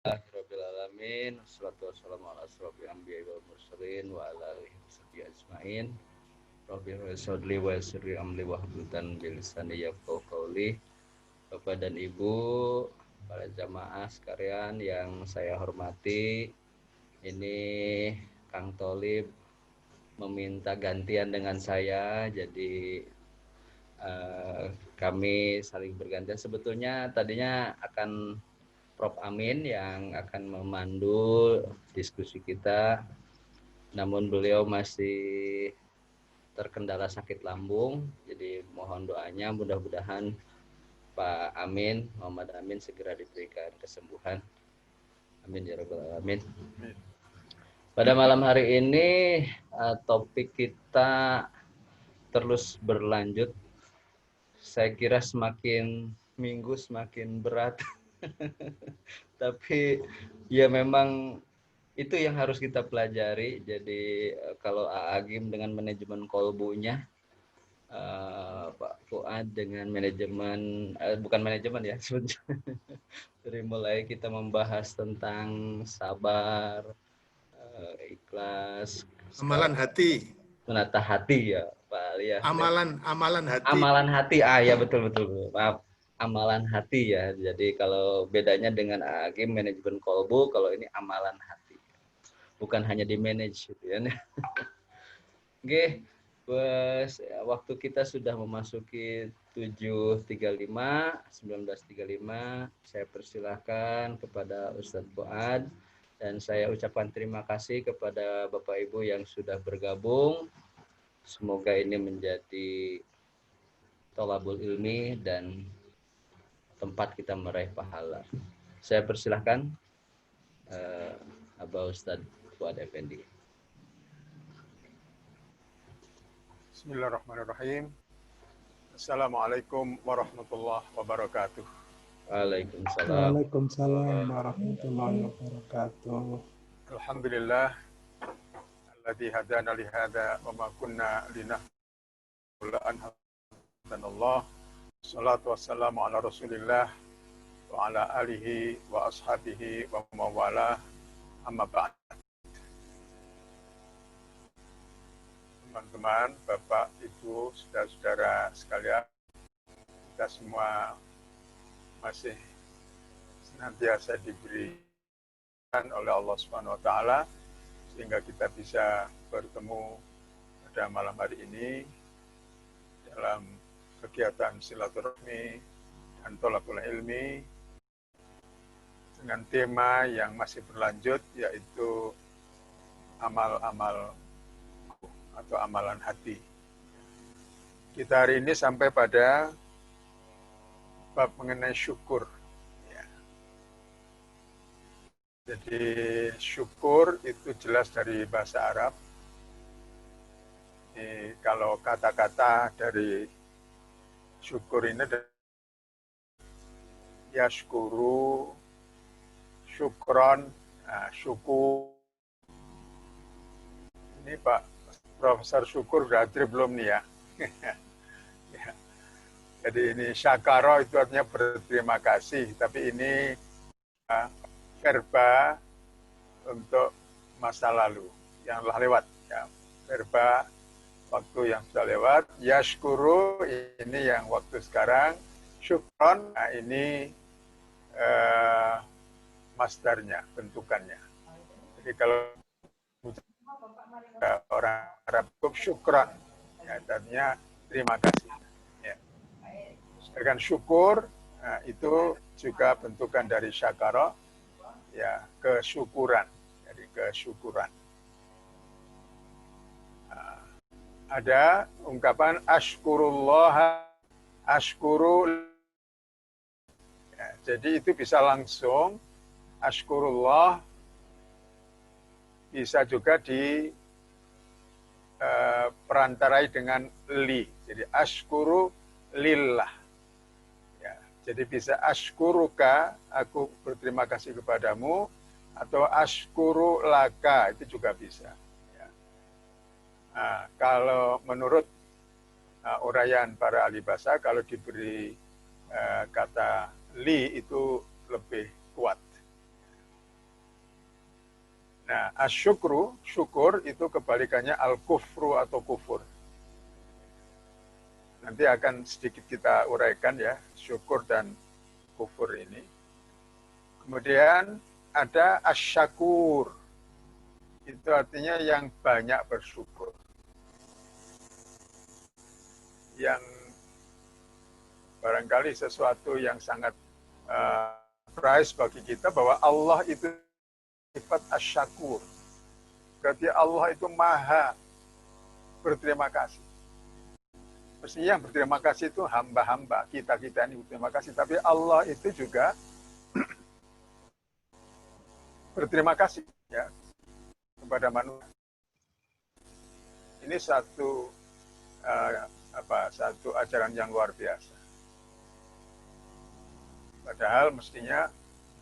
Rabbil alamin, wassalatu wassalamu ala asrofil anbiya'i wal mursalin wa ala alihi washabihi ajmain. Rabbi shodli wa yassirli amli wahlul bilisani yafqahu qawli. Bapak dan Ibu, para jamaah sekalian yang saya hormati, ini Kang Tolib meminta gantian dengan saya, jadi kami saling bergantian. Sebetulnya tadinya akan Prof. Amin yang akan memandu diskusi kita, namun beliau masih terkendala sakit lambung, jadi mohon doanya mudah-mudahan Pak Amin, Muhammad Amin segera diberikan kesembuhan. Amin ya rabbal alamin. Pada malam hari ini topik kita terus berlanjut. Saya kira semakin minggu semakin berat. Tapi ya memang itu yang harus kita pelajari. Jadi kalau Agim dengan manajemen kolbunya, Pak Fuad dengan manajemen bukan manajemen ya sebenarnya. Dari mulai kita membahas tentang sabar, ikhlas, Amalan hati. menata hati ya Pak Ali ya. Amalan hati. Amalan hati, ya betul. Maaf, amalan hati ya. Jadi kalau bedanya dengan Agim manajemen kolbu, kalau ini amalan hati. Bukan hanya di manage gitu ya. Oke, waktu kita sudah memasuki 19:35. Saya persilahkan kepada Ustadz Fuad dan saya ucapkan terima kasih kepada Bapak Ibu yang sudah bergabung. Semoga ini menjadi tolabul ilmi dan tempat kita meraih pahala. Saya persilahkan Abah Ustadz Fuad Effendi. Bismillahirrahmanirrahim. Assalamualaikum warahmatullahi wabarakatuh. Waalaikumsalam. Waalaikumsalam warahmatullahi wabarakatuh. Alhamdulillah alladzi hadana li hadza wa ma kunna linahtadiya an hadana. Shalatu wassalamu ala Rasulillah wa ala alihi wa ashabihi wa mawala. Amma ba'd. Teman-teman, Bapak, Ibu, saudara-saudara sekalian, kita semua masih senantiasa diberikan oleh Allah Subhanahu wa taala sehingga kita bisa bertemu pada malam hari ini dalam kegiatan silaturahmi dan thalabul ilmi dengan tema yang masih berlanjut, yaitu amal-amal atau amalan hati. Kita hari ini sampai pada bab mengenai syukur. Ya. Jadi syukur itu jelas dari bahasa Arab. Kalau kata-kata dari syukur ini adalah yashkuru, syukron, syukur. Ini Pak Profesor Syukur udah hadir belum nih ya? Ya. Jadi ini syakaro itu artinya berterima kasih, tapi ini verba untuk masa lalu yang telah lewat. Ya. Verba waktu yang sudah lewat. Yashkuru ini yang waktu sekarang. Syukron, ini masdarnya, bentukannya. Jadi kalau orang Arab syukran, ya, artinya terima kasih. Ya. Sedangkan syukur, itu juga bentukan dari syakara, ya, kesyukuran. Jadi kesyukuran. Ada ungkapan ashkurullah, ashkuru. Ya, jadi itu bisa langsung ashkurullah, bisa juga di perantarai dengan li. Jadi ashkuru lillah. Ya, jadi bisa ashkuruka, aku berterima kasih kepadamu, atau ashkuru laka, itu juga bisa. Ya. Nah, kalau menurut uraian para ahli bahasa, kalau diberi kata li itu lebih kuat. Nah, asyukru, syukur itu kebalikannya al-kufru atau kufur. Nanti akan sedikit kita uraikan ya, syukur dan kufur ini. Kemudian ada asyakur. Itu artinya yang banyak bersyukur. Yang barangkali sesuatu yang sangat prize bagi kita bahwa Allah itu sifat asyakur. Berarti Allah itu maha berterima kasih. Mestinya yang berterima kasih itu hamba-hamba. Kita-kita ini berterima kasih. Tapi Allah itu juga berterima kasih ya kepada manusia. Ini satu satu ajaran yang luar biasa. Padahal mestinya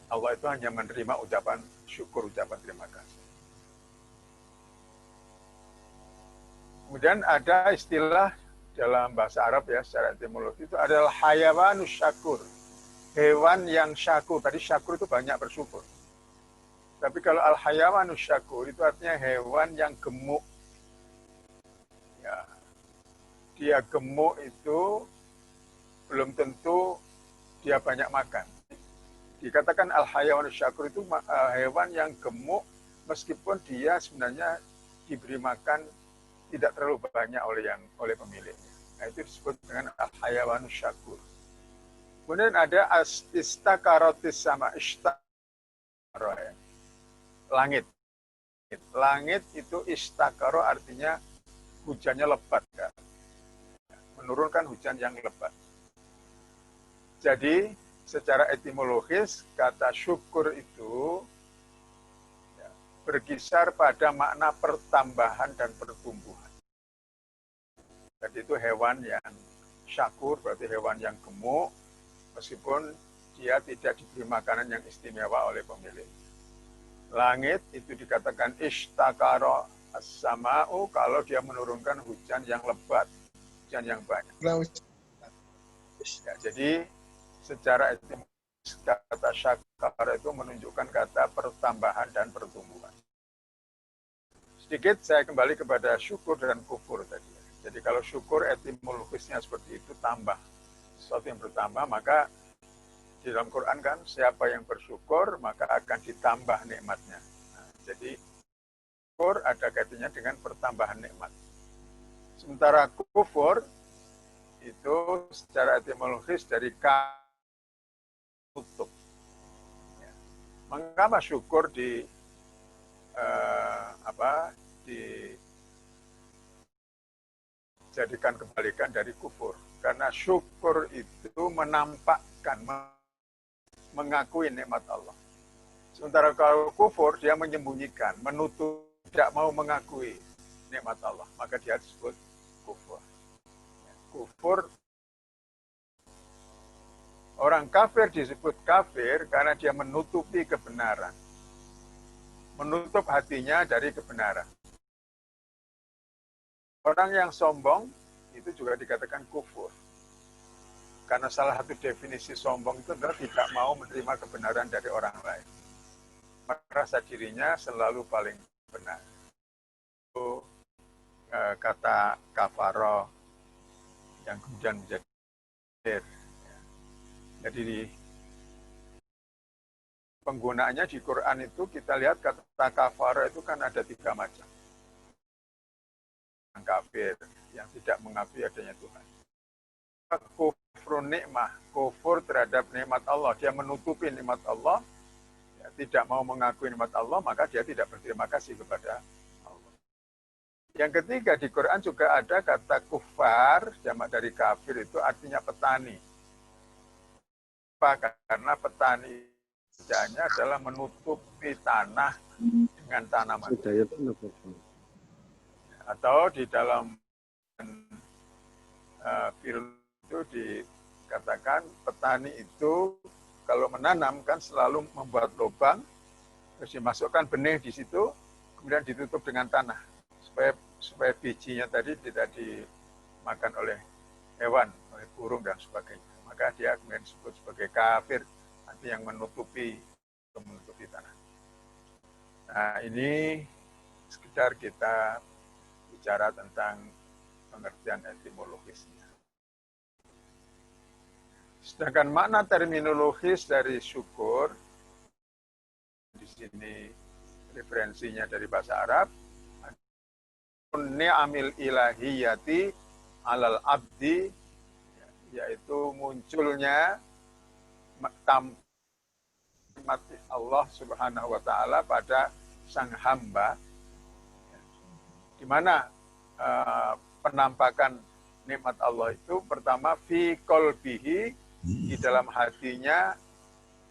Allah itu hanya menerima ucapan syukur, ucapan terima kasih. Kemudian ada istilah dalam bahasa Arab ya, secara etimologi itu adalah hayawanus syakur. Hewan yang syakur. Tadi syakur itu banyak bersyukur. Tapi kalau al-hayawanus syakur itu artinya hewan yang gemuk. Ya. Dia gemuk itu belum tentu dia banyak makan. Dikatakan al-hayawanus syakur itu hewan yang gemuk meskipun dia sebenarnya diberi makan tidak terlalu banyak oleh pemiliknya. Nah, itu disebut dengan al-hayawanus syakur. Kemudian ada istakaratis sama istakaro ya. Langit. Langit itu istakaro artinya hujannya lebat ya. Menurunkan hujan yang lebat. Jadi secara etimologis kata syukur itu ya, berkisar pada makna pertambahan dan pertumbuhan. Jadi itu hewan yang syakur berarti hewan yang gemuk meskipun dia tidak diberi makanan yang istimewa oleh pemilik. Langit itu dikatakan istakaro as-sama'u kalau dia menurunkan hujan yang lebat, hujan yang banyak. Ya, jadi secara etimologis kata syakar itu menunjukkan kata pertambahan dan pertumbuhan. Sedikit saya kembali kepada syukur dan kufur tadi. Jadi kalau syukur etimologisnya seperti itu tambah. Sesuatu yang bertambah maka di dalam Quran kan siapa yang bersyukur maka akan ditambah nikmatnya. Nah, jadi syukur ada kaitannya dengan pertambahan nikmat. Sementara kufur itu secara etimologis dari tutup. Ya. Mengapa syukur dijadikan kebalikan dari kufur? Karena syukur itu menampakkan, mengakui nikmat Allah. Sementara kalau kufur dia menyembunyikan, menutup, tidak mau mengakui nikmat Allah, maka dia disebut kufur. Kufur, orang kafir disebut kafir karena dia menutupi kebenaran. Menutup hatinya dari kebenaran. Orang yang sombong itu juga dikatakan kufur. Karena salah satu definisi sombong itu adalah tidak mau menerima kebenaran dari orang lain. Merasa dirinya selalu paling benar. Itu kata kafaro yang kemudian menjadi kafir. Jadi penggunaannya di Quran itu kita lihat kata kafaro itu kan ada 3 macam. Yang kafir, yang tidak mengakui adanya Tuhan. Kufur nikmah, kufur terhadap nikmat Allah. Dia menutupi nikmat Allah, ya, tidak mau mengakui nikmat Allah, maka dia tidak berterima kasih kepada Allah. Yang ketiga di Quran juga ada kata kufar, jamak dari kafir itu artinya petani. Karena petani kerjanya adalah menutupi tanah dengan tanaman. Atau di dalam film itu dikatakan petani itu kalau menanam kan selalu membuat lubang, terus dimasukkan benih di situ, kemudian ditutup dengan tanah supaya bijinya tadi tidak dimakan oleh hewan, oleh burung dan sebagainya. Maka dia kemudian disebut sebagai kafir, artinya yang menutupi tanah. Nah, Nah, ini sekedar kita bicara tentang pengertian etimologisnya. Sedangkan makna terminologis dari syukur, di sini referensinya dari bahasa Arab, ni'amil ilahiyati alal abdi, yaitu munculnya nikmat Allah Subhanahu wa taala pada sang hamba, di mana penampakan nikmat Allah itu pertama fi qalbihi, di dalam hatinya,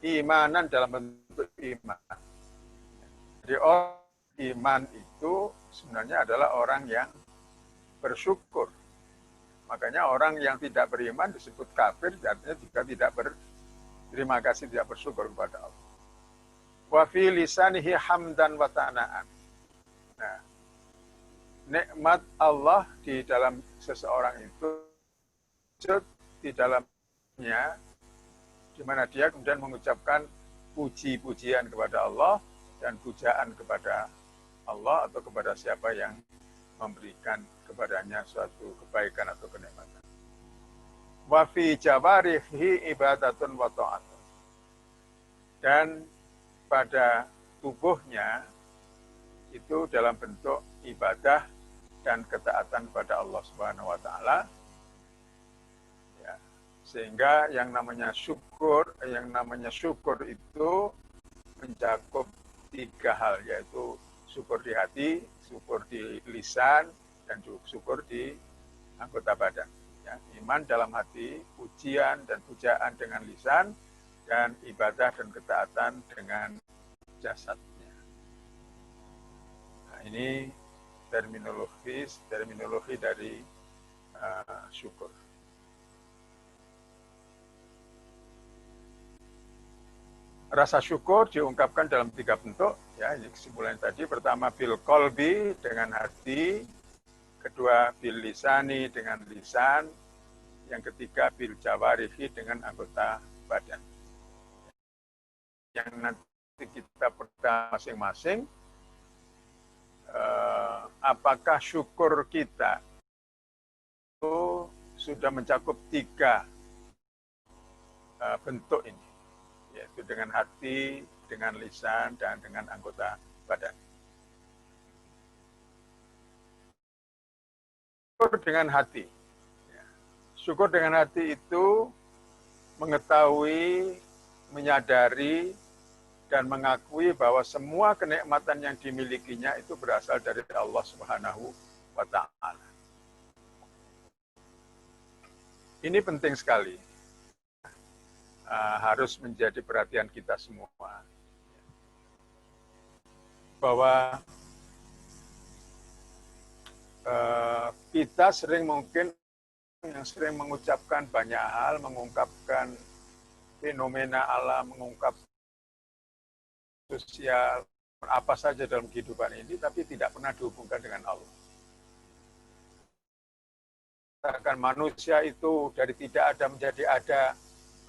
imanan dalam bentuk iman. Jadi orang iman itu sebenarnya adalah orang yang bersyukur. Makanya orang yang tidak beriman disebut kafir, artinya juga tidak berterima kasih, tidak bersyukur kepada Allah. Wa fi lisanihi hamdan wa ta'na'an. Nah, nikmat Allah di dalam seseorang itu di dalamnya, di mana dia kemudian mengucapkan puji-pujian kepada Allah dan pujaan kepada Allah atau kepada siapa yang memberikan kepadanya suatu kebaikan atau kenikmatan. Wa fi jawarihi ibadatun wa ta'atun. Dan pada tubuhnya itu dalam bentuk ibadah dan ketaatan kepada Allah Subhanahu wa taala. Ya, sehingga yang namanya syukur itu mencakup 3 hal, yaitu syukur di hati, syukur di lisan, dan syukur di anggota badan. Ya, iman dalam hati, pujian dan pujaan dengan lisan, dan ibadah dan ketaatan dengan jasadnya. Nah, ini terminologi dari syukur. Rasa syukur diungkapkan dalam 3 bentuk, ya, ini kesimpulan tadi. Pertama bil qalbi, dengan hati. Kedua bil lisani, dengan lisan. Yang ketiga bil jawarihi, dengan anggota badan. Yang nanti kita perhatikan masing-masing, apakah syukur kita itu sudah mencakup 3 bentuk ini, yaitu dengan hati, dengan lisan, dan dengan anggota badan. Syukur dengan hati. Syukur dengan hati itu mengetahui, menyadari, dan mengakui bahwa semua kenikmatan yang dimilikinya itu berasal dari Allah Subhanahu wa ta'ala. Ini penting sekali. Harus menjadi perhatian kita semua. Bahwa kita sering mengucapkan banyak hal, mengungkapkan fenomena alam, mengungkap sosial, apa saja dalam kehidupan ini, tapi tidak pernah dihubungkan dengan Allah. Bahkan manusia itu dari tidak ada menjadi ada,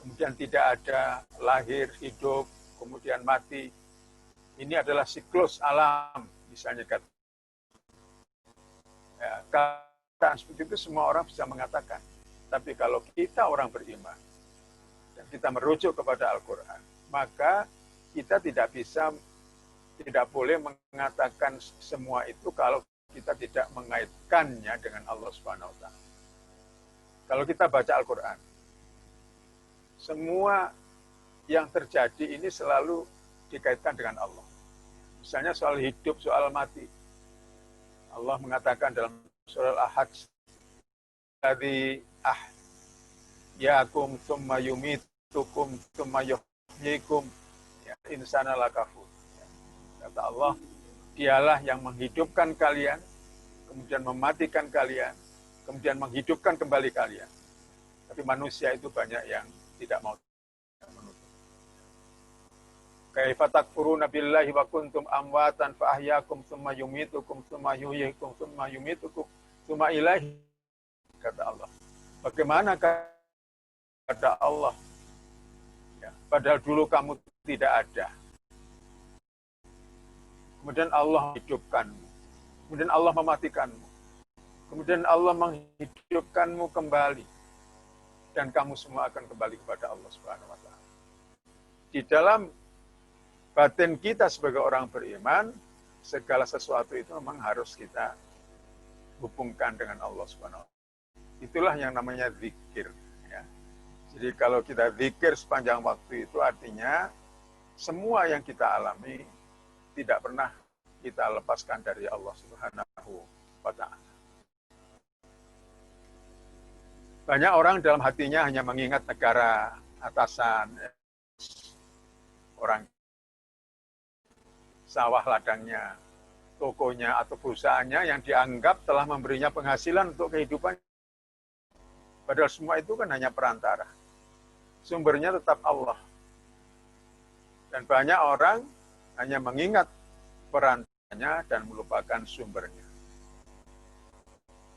kemudian tidak ada, lahir, hidup, kemudian mati. Ini adalah siklus alam, misalnya kata. Ya, keadaan seperti itu semua orang bisa mengatakan. Tapi kalau kita orang beriman, dan kita merujuk kepada Al-Quran, maka kita tidak boleh mengatakan semua itu kalau kita tidak mengaitkannya dengan Allah Subhanahu wa taala. Kalau kita baca Al-Quran, semua yang terjadi ini selalu dikaitkan dengan Allah. Misalnya soal hidup, soal mati. Allah mengatakan dalam surah Al-Hajj, "Alladzi ahyakum tsumma yumitukum tsumma yuhyikum, insana lakafur." Kata Allah, dialah yang menghidupkan kalian, kemudian mematikan kalian, kemudian menghidupkan kembali kalian. Tapi manusia itu banyak yang tidak mau menutup. Kaifa takfuruna billahi wa kuntum amwatan fa ahyakum tsumma yumitukum tsumma yuhyikum tsumma yumitukum tsumma ilaihi. Kata Allah, bagaimana kata Allah, ya, padahal dulu kamu tidak ada, kemudian Allah menghidupkanmu, kemudian Allah mematikanmu, kemudian Allah menghidupkanmu kembali, dan kamu semua akan kembali kepada Allah Subhanahu wa Ta'ala. Di dalam batin kita sebagai orang beriman, segala sesuatu itu memang harus kita hubungkan dengan Allah Subhanahu wa Ta'ala. Itulah yang namanya zikir. Ya. Jadi kalau kita zikir sepanjang waktu itu artinya semua yang kita alami tidak pernah kita lepaskan dari Allah Subhanahu wa Ta'ala. Banyak orang dalam hatinya hanya mengingat negara, atasan, orang, sawah ladangnya, tokonya atau perusahaannya yang dianggap telah memberinya penghasilan untuk kehidupan. Padahal semua itu kan hanya perantara. Sumbernya tetap Allah. Dan banyak orang hanya mengingat perantaranya dan melupakan sumbernya.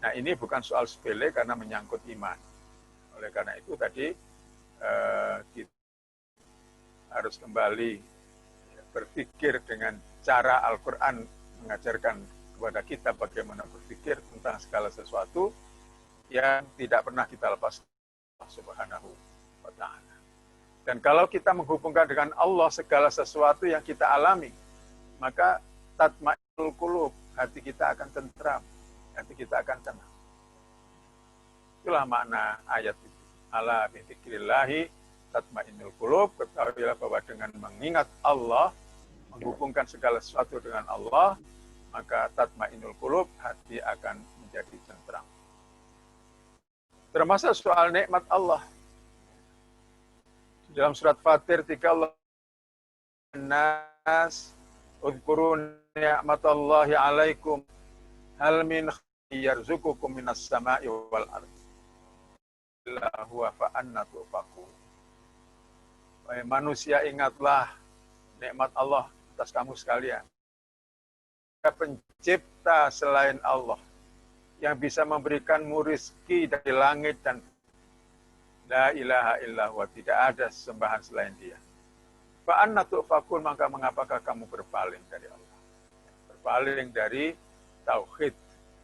Nah, ini bukan soal sepele karena menyangkut iman. Oleh karena itu tadi kita harus kembali berpikir dengan cara Al-Quran mengajarkan kepada kita bagaimana berpikir tentang segala sesuatu yang tidak pernah kita lepaskan Allah Subhanahu wa Ta'ala. Dan kalau kita menghubungkan dengan Allah segala sesuatu yang kita alami, maka tatma'innul qulub, hati kita akan tentram, hati kita akan tenang. Itulah makna ayat itu. Ala bi dzikrillahi tatma'innul qulub, ketahuilah bahwa dengan mengingat Allah, menghubungkan segala sesuatu dengan Allah, maka tatma'innul qulub, hati akan menjadi tentram. Termasuk soal nikmat Allah. Dalam surat Fatir 3, Allah nas udhkuru ni'matallahi alaikum hal min yarzuqukum minas sama'i wal ardi illa huwa fa anna tufakun. Wahai manusia, ingatlah nikmat Allah atas kamu sekalian. Pencipta selain Allah yang bisa memberikanmu rizki dari langit dan la ilaha illallah, tidak ada sembahan selain Dia. Fa anna tufakun, maka mengapakah kamu berpaling dari Allah? Berpaling dari tauhid,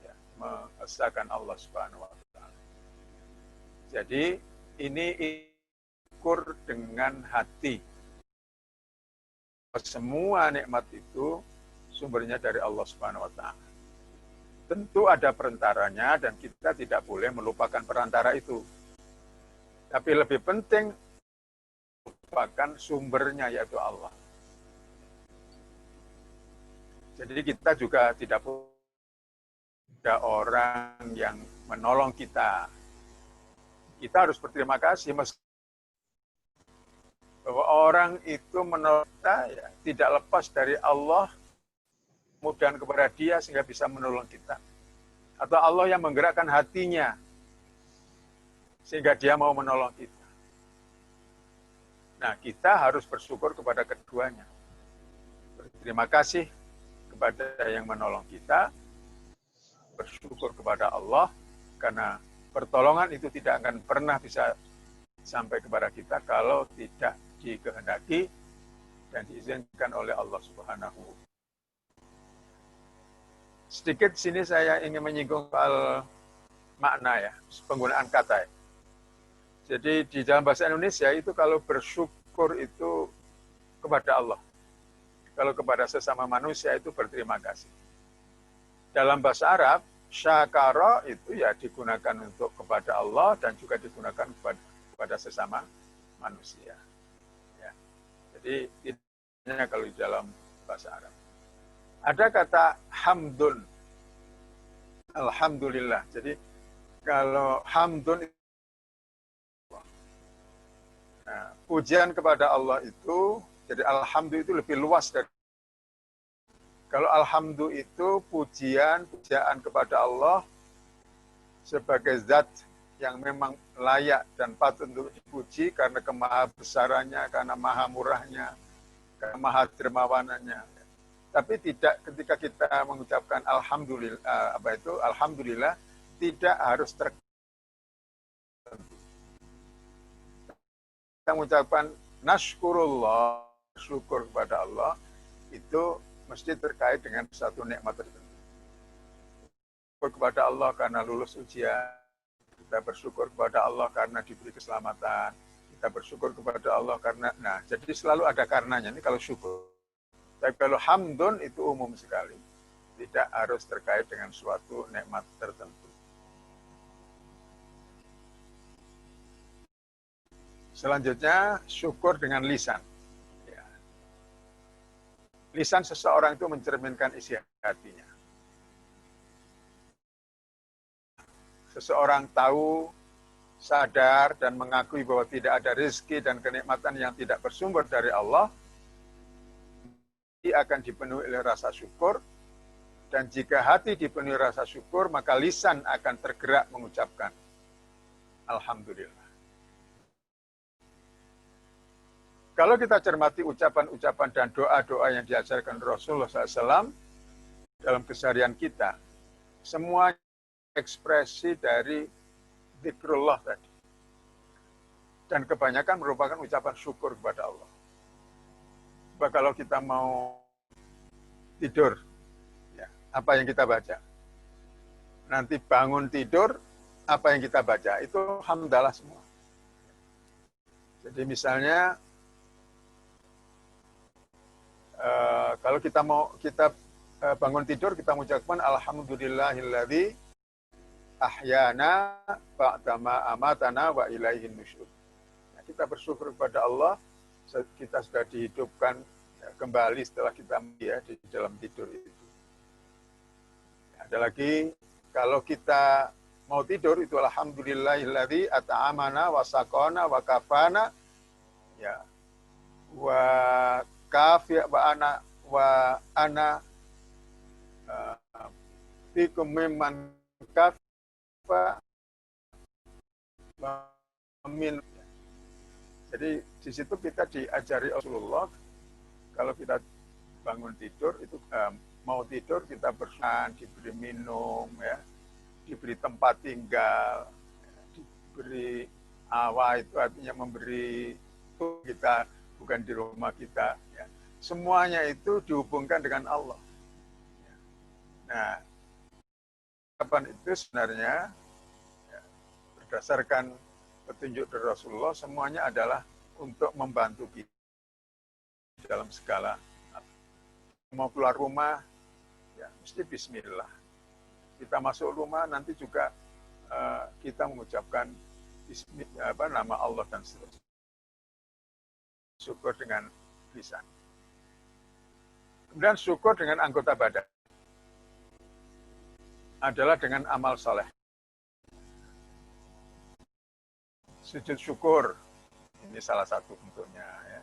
ya, mengesahkan Allah Subhanahu wa Ta'ala. Jadi ini ukur dengan hati. Semua nikmat itu sumbernya dari Allah Subhanahu wa Ta'ala. Tentu ada perantaranya dan kita tidak boleh melupakan perantara itu. Tapi lebih penting melupakan sumbernya, yaitu Allah. Jadi kita juga tidak ada orang yang menolong kita. Kita harus berterima kasih bahwa orang itu menolong kita, ya, tidak lepas dari Allah, kemudian kepada Dia sehingga bisa menolong kita. Atau Allah yang menggerakkan hatinya sehingga Dia mau menolong kita. Nah, kita harus bersyukur kepada keduanya. Berterima kasih kepada yang menolong kita, bersyukur kepada Allah, karena pertolongan itu tidak akan pernah bisa sampai kepada kita kalau tidak dikehendaki dan diizinkan oleh Allah Subhanahu. Sedikit sini saya ingin menyinggung soal makna, ya, penggunaan kata. Jadi di dalam bahasa Indonesia itu kalau bersyukur itu kepada Allah. Kalau kepada sesama manusia itu berterima kasih. Dalam bahasa Arab, syakara itu ya digunakan untuk kepada Allah dan juga digunakan kepada sesama manusia. Ya. Jadi ini kalau di dalam bahasa Arab. Ada kata hamdun, alhamdulillah. Jadi kalau hamdun, nah, pujian kepada Allah itu, jadi alhamdulillah itu lebih luas dari. Kalau alhamdulillah itu pujaan kepada Allah sebagai zat yang memang layak dan patut untuk dipuji karena kemaha besarannya, karena maha murahnya, karena maha dermawanannya. Tapi tidak ketika kita mengucapkan alhamdulillah, alhamdulillah tidak harus kita mengucapkan nashkurullah, syukur kepada Allah, itu mesti terkait dengan satu nikmat tertentu. Bersyukur kepada Allah karena lulus ujian, kita bersyukur kepada Allah karena diberi keselamatan, kita bersyukur kepada Allah karena, nah jadi selalu ada karenanya, ini kalau syukur. Tapi kalau hamdun itu umum sekali, tidak harus terkait dengan suatu nikmat tertentu. Selanjutnya, syukur dengan lisan. Ya. Lisan seseorang itu mencerminkan isi hatinya. Seseorang tahu, sadar, dan mengakui bahwa tidak ada rezeki dan kenikmatan yang tidak bersumber dari Allah, dia akan dipenuhi oleh rasa syukur, dan jika hati dipenuhi rasa syukur, maka lisan akan tergerak mengucapkan Alhamdulillah. Kalau kita cermati ucapan-ucapan dan doa-doa yang diajarkan Rasulullah SAW dalam keseharian kita, semua ekspresi dari zikrullah tadi. Dan kebanyakan merupakan ucapan syukur kepada Allah. Sebab kalau kita mau tidur, ya, apa yang kita baca? Nanti bangun tidur, apa yang kita baca? Itu hamdalah semua. Jadi misalnya, kalau kita bangun tidur, kita mengucapkan Alhamdulillahilladzi ahyana ba'dama amatana wa ilaihin nusyur. Nah, kita bersyukur kepada Allah, kita sudah dihidupkan kembali setelah kita di dalam tidur itu. Ada lagi, kalau kita mau tidur itu Alhamdulillahilladzi at'amana wa saqana wa kafana, ya, wa kafi wa ana fikum mimman kafa min. Jadi di situ kita diajari Rasulullah, kalau kita bangun tidur itu mau tidur kita bersuhan, diberi minum, ya, diberi tempat tinggal, diberi awa, itu artinya memberi kita, bukan di rumah kita. Ya. Semuanya itu dihubungkan dengan Allah. Nah, kapan itu sebenarnya ya, berdasarkan petunjuk dari Rasulullah, semuanya adalah untuk membantu kita dalam segala. Mau keluar rumah, ya mesti bismillah. Kita masuk rumah nanti juga kita mengucapkan nama Allah dan seterusnya. Syukur dengan lisan. Kemudian syukur dengan anggota badan adalah dengan amal soleh. Sujud syukur, ini salah satu bentuknya. Ya.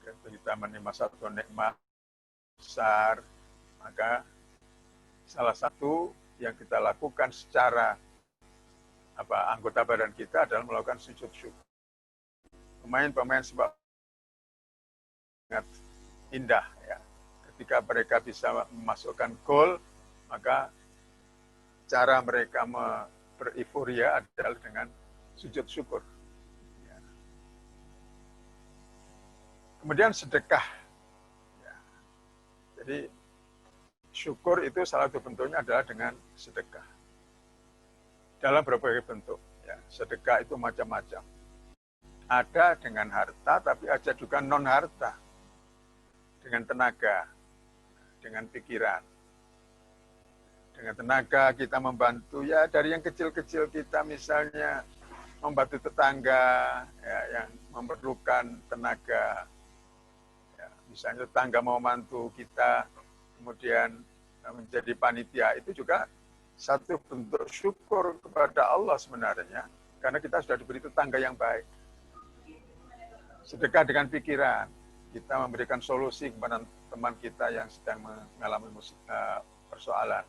Kita menerima satu nikmat besar, maka salah satu yang kita lakukan secara anggota badan kita adalah melakukan sujud syukur. Pemain-pemain sebab sangat indah, ya. Ketika mereka bisa memasukkan gol, maka cara mereka berifuria adalah dengan sujud syukur. Ya. Kemudian sedekah. Ya. Jadi syukur itu salah satu bentuknya adalah dengan sedekah. Dalam berbagai bentuk. Ya. Sedekah itu macam-macam. Ada dengan harta, tapi ada juga non-harta. Dengan tenaga, dengan pikiran. Dengan tenaga kita membantu, ya dari yang kecil-kecil kita misalnya membantu tetangga ya, yang memerlukan tenaga. Ya, misalnya tetangga mau bantu kita, kemudian menjadi panitia, itu juga satu bentuk syukur kepada Allah sebenarnya, karena kita sudah diberi tetangga yang baik. Sedekah dengan pikiran, kita memberikan solusi kepada teman kita yang sedang mengalami persoalan.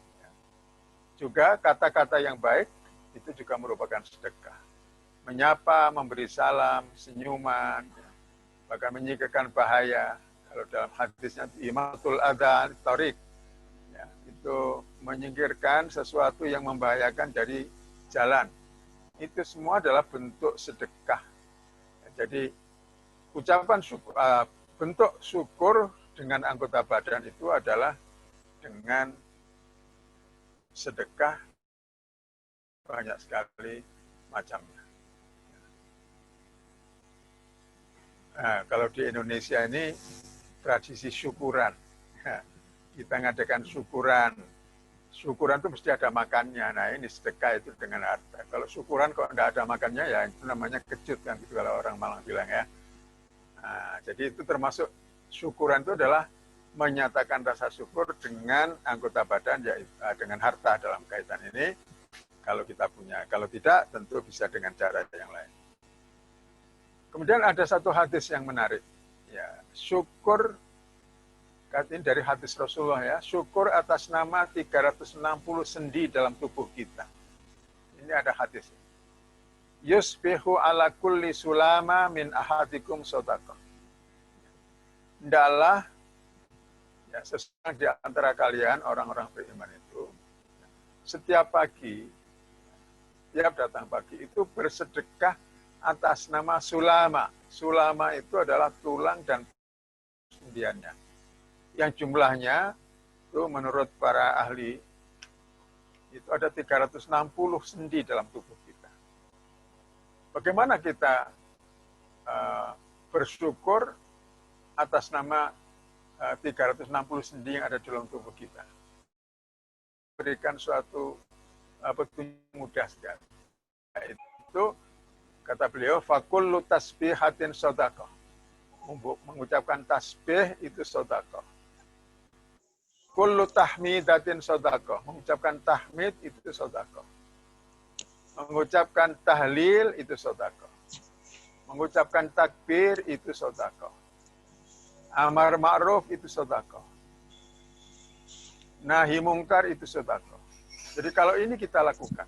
Juga kata-kata yang baik, itu juga merupakan sedekah. Menyapa, memberi salam, senyuman, bahkan menyingkirkan bahaya. Kalau dalam hadisnya, imatul adhan, tarik. Ya, itu menyingkirkan sesuatu yang membahayakan dari jalan. Itu semua adalah bentuk sedekah. Jadi, ucapan syukur, bentuk syukur dengan anggota badan itu adalah dengan sedekah banyak sekali macamnya. Nah, kalau di Indonesia ini tradisi syukuran. Kita ngadakan syukuran. Syukuran itu mesti ada makannya. Nah, ini sedekah itu dengan harta. Kalau syukuran kok enggak ada makannya, ya itu namanya kecut kan, gitu kalau orang Malang bilang ya. Nah, jadi itu termasuk syukuran itu adalah menyatakan rasa syukur dengan anggota badan, yaitu dengan harta dalam kaitan ini. Kalau kita punya, kalau tidak tentu bisa dengan cara yang lain. Kemudian ada satu hadis yang menarik. Ya, syukur, ini dari hadis Rasulullah ya, syukur atas nama 360 sendi dalam tubuh kita. Ini ada hadis. Yusbihu ala kulli sulama min ahadikum sodaqah. Hendaklah ya, seseorang di antara kalian, orang-orang beriman itu, setiap pagi, tiap datang pagi itu bersedekah atas nama sulama. Sulama itu adalah tulang dan sendiannya. Yang jumlahnya itu menurut para ahli itu ada 360 sendi dalam tubuh kita. Bagaimana kita bersyukur atas nama 360 sendi yang ada dalam tubuh kita? Berikan suatu petunjuk mudah sekali. Itu kata beliau, fakullu tasbihatin sodaqah. Mengucapkan tasbih itu sodaqah. Kullu tahmidatin sodaqah. Mengucapkan tahmid itu sodaqah. Mengucapkan tahlil itu sodaqah. Mengucapkan takbir itu sodaqah. Amar ma'ruf itu sodaqah. Nahi mungkar itu sodaqah. Jadi kalau ini kita lakukan,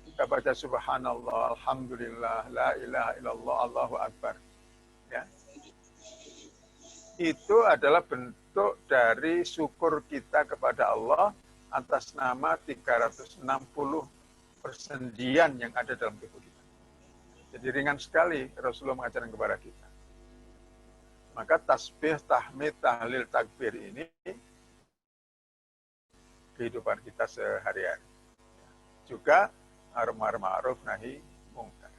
kita baca subhanallah, alhamdulillah, la ilaha illallah, Allahu akbar. Ya. Itu adalah bentuk dari syukur kita kepada Allah atas nama 360 persendian yang ada dalam tubuh kita. Jadi ringan sekali Rasulullah mengajarkan kepada kita. Maka tasbih, tahmid, tahlil, takbir ini kehidupan kita sehari-hari. Juga amar ma'ruf nahi mungkar.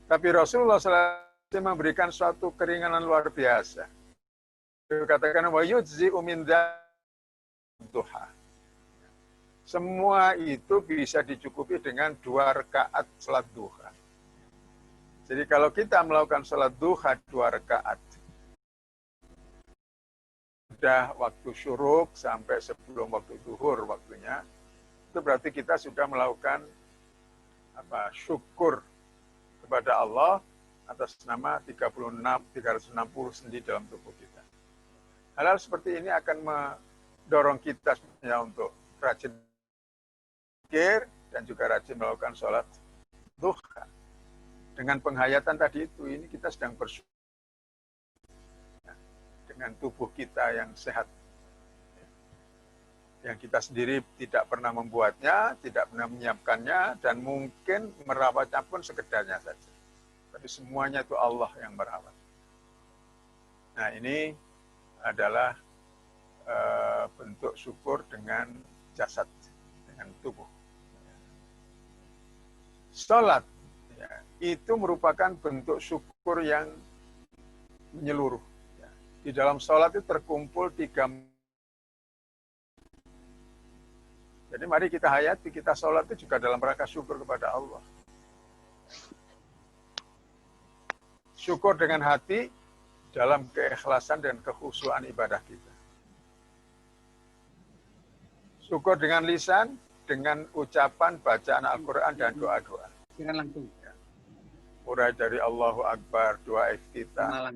Tapi Rasulullah SAW memberikan suatu keringanan luar biasa. Dia katakan wa yujzi'u min duha. Semua itu bisa dicukupi dengan 2 rakaat salat duha. Jadi kalau kita melakukan salat duha 2 rakaat, sudah waktu syuruk sampai sebelum waktu zuhur waktunya, itu berarti kita sudah melakukan syukur kepada Allah atas nama 360 sendi dalam tubuh kita. Hal-hal seperti ini akan mendorong kita sebenarnya untuk rajin zikir dan juga rajin melakukan sholat duha. Dengan penghayatan tadi itu, ini kita sedang bersyukur dengan tubuh kita yang sehat. Yang kita sendiri tidak pernah membuatnya, tidak pernah menyiapkannya, dan mungkin merawatnya pun sekedarnya saja. Tapi semuanya itu Allah yang merawat. Nah, ini adalah bentuk syukur dengan jasad, dengan tubuh. Salat ya, itu merupakan bentuk syukur yang menyeluruh. Ya. Di dalam salat itu terkumpul 3. Jadi mari kita hayati, kita sholat itu juga dalam rangka syukur kepada Allah. Syukur dengan hati dalam keikhlasan dan kekhusyuan ibadah kita. Syukur dengan lisan, dengan ucapan, bacaan Al-Quran, dan doa-doa. Silakan langsung. Mulai dari Allahu Akbar, doa iftitah,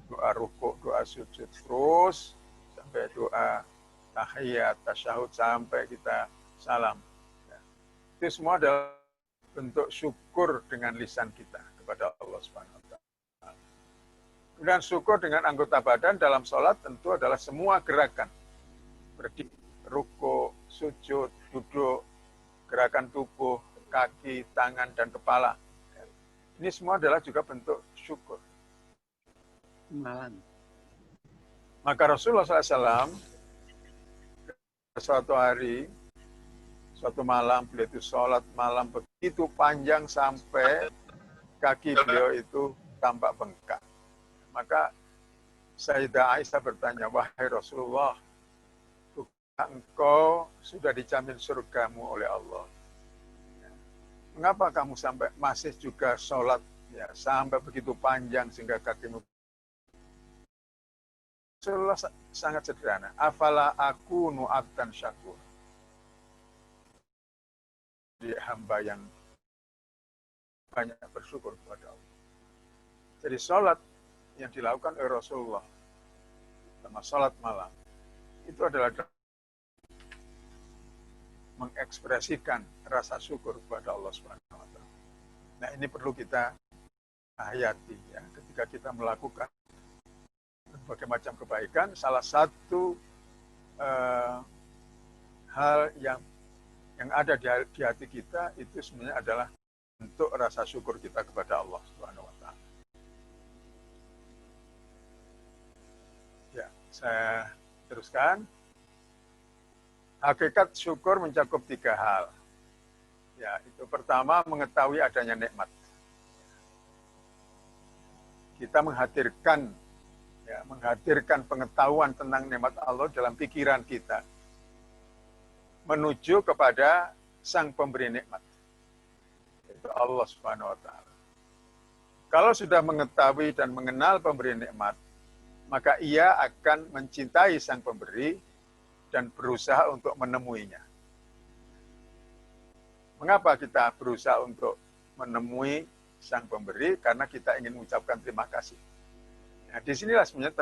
doa rukuk, doa sujud, terus sampai doa tahiyat, tasyahud, sampai kita salam. Itu semua adalah bentuk syukur dengan lisan kita kepada Allah Subhanahu wa taala. Kemudian syukur dengan anggota badan dalam sholat tentu adalah semua gerakan. Berdiri, rukuk, sujud, duduk, gerakan tubuh, kaki, tangan, dan kepala. Ini semua adalah juga bentuk syukur. Malam. Maka Rasulullah SAW suatu hari, suatu malam, beliau itu sholat malam begitu panjang sampai kaki beliau itu tampak bengkak. Maka Sayyidah Aisyah bertanya, wahai Rasulullah, bukankah engkau sudah dijamin surgamu oleh Allah? Mengapa kamu sampai masih juga sholat ya, sampai begitu panjang sehingga kakimu? Rasulullah sangat sederhana. Afala aku nu'abdan syakur. Jadi hamba yang banyak bersyukur kepada Allah. Jadi sholat yang dilakukan oleh Rasulullah sama sholat malam itu adalah mengekspresikan rasa syukur kepada Allah Subhanahu wa taala. Nah, ini perlu kita hayati ya, ketika kita melakukan berbagai macam kebaikan, salah satu hal yang ada di hati kita itu sebenarnya adalah bentuk rasa syukur kita kepada Allah Subhanahu wa taala. Ya, saya teruskan. Hakikat syukur mencakup 3 hal. Ya, itu pertama mengetahui adanya nikmat. Kita menghadirkan pengetahuan tentang nikmat Allah dalam pikiran kita menuju kepada Sang Pemberi nikmat, yaitu Allah Subhanahu wa taala. Kalau sudah mengetahui dan mengenal pemberi nikmat, maka ia akan mencintai Sang Pemberi dan berusaha untuk menemuinya. Mengapa kita berusaha untuk menemui Sang Pemberi? Karena kita ingin mengucapkan terima kasih. Nah, disinilah sebenarnya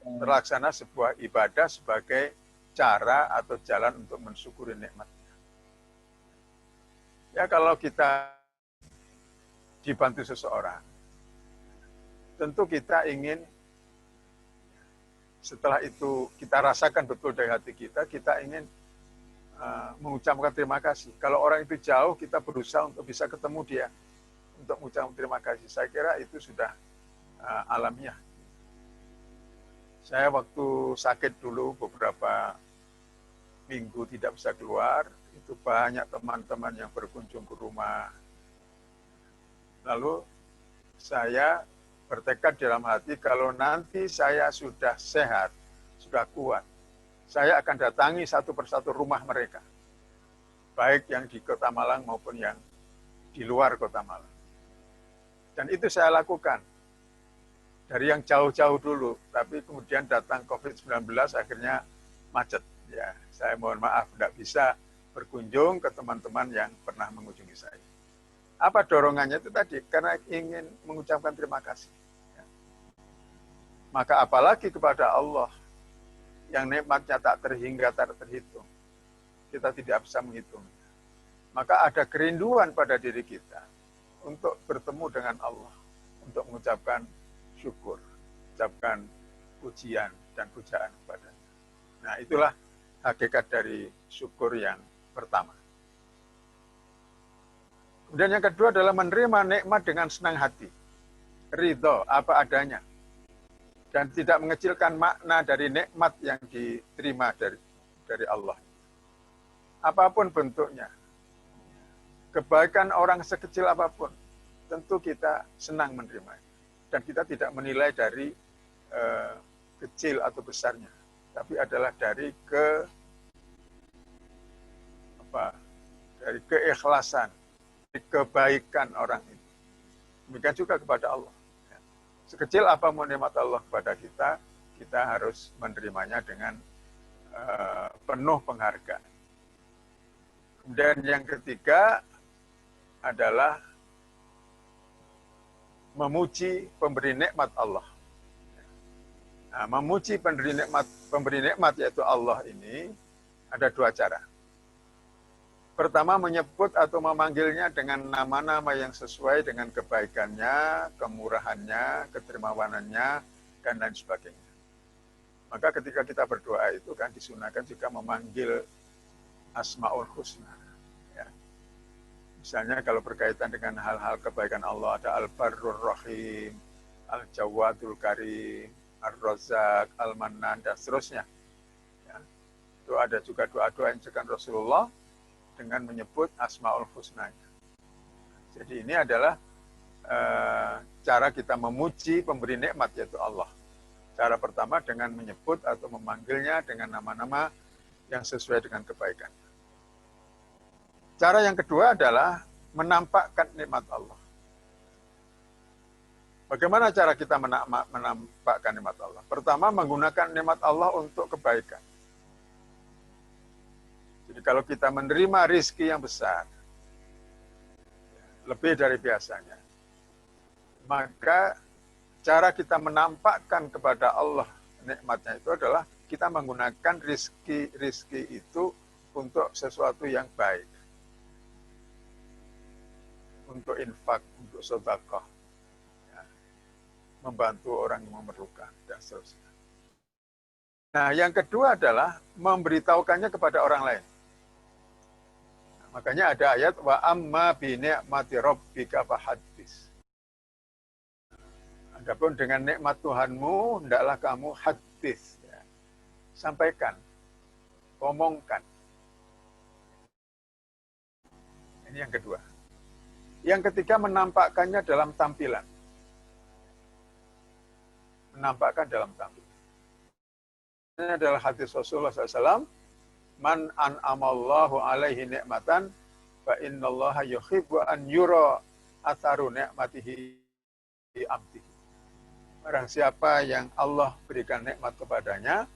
terlaksana sebuah ibadah sebagai cara atau jalan untuk mensyukuri nikmatnya. Ya, kalau kita dibantu seseorang, tentu kita ingin setelah itu kita rasakan betul dari hati kita, kita ingin mengucapkan terima kasih. Kalau orang itu jauh, kita berusaha untuk bisa ketemu dia, untuk mengucapkan terima kasih. Saya kira itu sudah alamiah. Saya waktu sakit dulu beberapa minggu tidak bisa keluar, itu banyak teman-teman yang berkunjung ke rumah. Lalu saya bertekad dalam hati, kalau nanti saya sudah sehat, sudah kuat, saya akan datangi satu persatu rumah mereka. Baik yang di Kota Malang maupun yang di luar Kota Malang. Dan itu saya lakukan. Dari yang jauh-jauh dulu, tapi kemudian datang COVID-19 akhirnya macet. Ya, saya mohon maaf, tidak bisa berkunjung ke teman-teman yang pernah mengunjungi saya. Apa dorongannya itu tadi? Karena ingin mengucapkan terima kasih. Maka apalagi kepada Allah yang nikmatnya tak terhingga, tak terhitung. Kita tidak bisa menghitung. Maka ada kerinduan pada diri kita untuk bertemu dengan Allah, untuk mengucapkan syukur, mengucapkan pujian dan pujaan kepadanya. Nah, itulah hakikat dari syukur yang pertama. Kemudian yang kedua adalah menerima nikmat dengan senang hati. Ridho, apa adanya. Dan tidak mengecilkan makna dari nikmat yang diterima dari Allah. Apapun bentuknya. Kebaikan orang sekecil apapun, tentu kita senang menerima. Dan kita tidak menilai dari kecil atau besarnya. Tapi adalah dari keikhlasan, kebaikan orang itu. Demikian juga kepada Allah. Sekecil apapun nikmat Allah kepada kita, kita harus menerimanya dengan penuh penghargaan. Kemudian yang ketiga adalah memuji pemberi nikmat Allah. Nah, memuji pemberi nikmat yaitu Allah ini ada 2 cara. Pertama, menyebut atau memanggilnya dengan nama-nama yang sesuai dengan kebaikannya, kemurahannya, kedermawanannya, dan lain sebagainya. Maka ketika kita berdoa itu kan disunahkan juga memanggil Asmaul Husna. Ya. Misalnya kalau berkaitan dengan hal-hal kebaikan Allah, ada Al-Barrur Rahim, Al-Jawadul Karim, Ar-Razzaq, Al-Mannan, dan seterusnya. Ya. Itu ada juga doa-doa yang diajarkan Rasulullah dengan menyebut Asmaul Husna. Jadi ini adalah cara kita memuji pemberi nikmat, yaitu Allah. Cara pertama dengan menyebut atau memanggilnya dengan nama-nama yang sesuai dengan kebaikan. Cara yang kedua adalah menampakkan nikmat Allah. Bagaimana cara kita menampakkan nikmat Allah? Pertama, menggunakan nikmat Allah untuk kebaikan. Jadi kalau kita menerima rizki yang besar, lebih dari biasanya, maka cara kita menampakkan kepada Allah nikmatnya itu adalah kita menggunakan rizki itu untuk sesuatu yang baik. Untuk infak, untuk sedekah, ya, membantu orang yang memerlukan, dan seterusnya. Nah, yang kedua adalah memberitahukannya kepada orang lain. Nah, makanya ada ayat, wa amma bi ni'mati rabbika fahaddits. Adapun dengan nikmat Tuhanmu, hendaklah kamu hadis, ya. Sampaikan, omongkan. Ini yang kedua. Yang ketiga, menampakkannya dalam tampilan. Menampakkan dalam tampilan. Ini adalah hadis Rasulullah SAW. Man an'amallahu alaihi ni'matan, fa innallaha yuhibbu an yura atharu ni'matihi abdihi. Barang siapa yang Allah berikan nikmat kepadanya,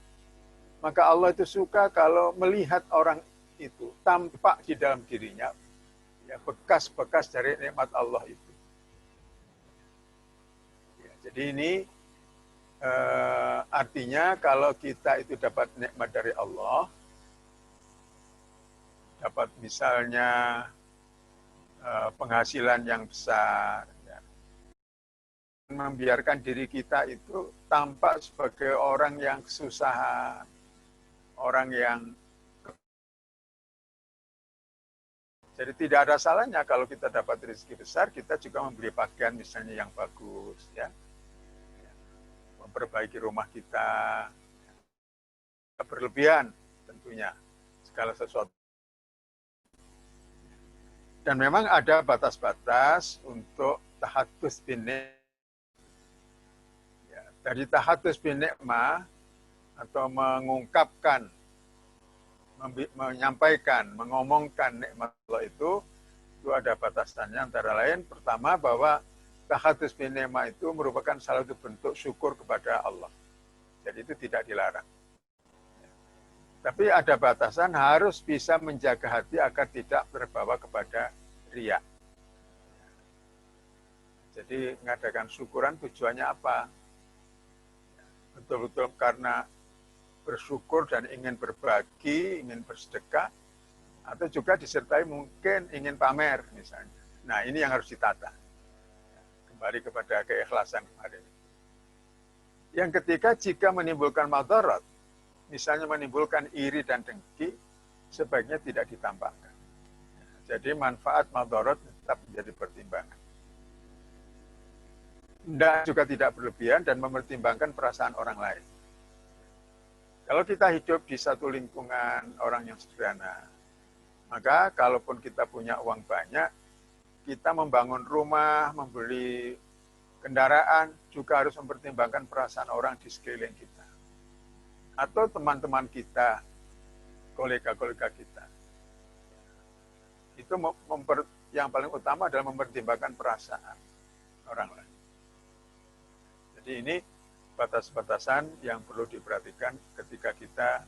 maka Allah itu suka kalau melihat orang itu tampak di dalam dirinya, ya, bekas-bekas dari nikmat Allah itu. Ya, jadi ini artinya kalau kita itu dapat nikmat dari Allah, dapat misalnya penghasilan yang besar, membiarkan diri kita itu tampak sebagai orang yang kesusahan, orang yang... Jadi tidak ada salahnya kalau kita dapat rezeki besar, kita juga membeli pakaian misalnya yang bagus, ya, memperbaiki rumah kita, berlebihan tentunya segala sesuatu. Dan memang ada batas-batas untuk tahadus bin ni'mah. Dari tahadus bin ni'mah atau mengungkapkan, menyampaikan, mengomongkan nikmat Allah itu ada batasannya. Antara lain, pertama bahwa tahadus bin ni'mah itu merupakan salah satu bentuk syukur kepada Allah. Jadi itu tidak dilarang. Tapi ada batasan, harus bisa menjaga hati agar tidak terbawa kepada riya. Jadi mengadakan syukuran tujuannya apa? Betul-betul karena bersyukur dan ingin berbagi, ingin bersedekah, atau juga disertai mungkin ingin pamer misalnya. Nah, ini yang harus ditata. Kembali kepada keikhlasan kemarin. Yang ketiga, jika menimbulkan madarat, misalnya menimbulkan iri dan dengki, sebaiknya tidak ditampakkan. Jadi manfaat madarat tetap menjadi pertimbangan. Juga tidak berlebihan dan mempertimbangkan perasaan orang lain. Kalau kita hidup di satu lingkungan orang yang sederhana, maka kalaupun kita punya uang banyak, kita membangun rumah, membeli kendaraan, juga harus mempertimbangkan perasaan orang di sekeliling kita. Atau teman-teman kita, kolega-kolega kita. Itu yang paling utama adalah mempertimbangkan perasaan orang lain. Jadi ini batas-batasan yang perlu diperhatikan ketika kita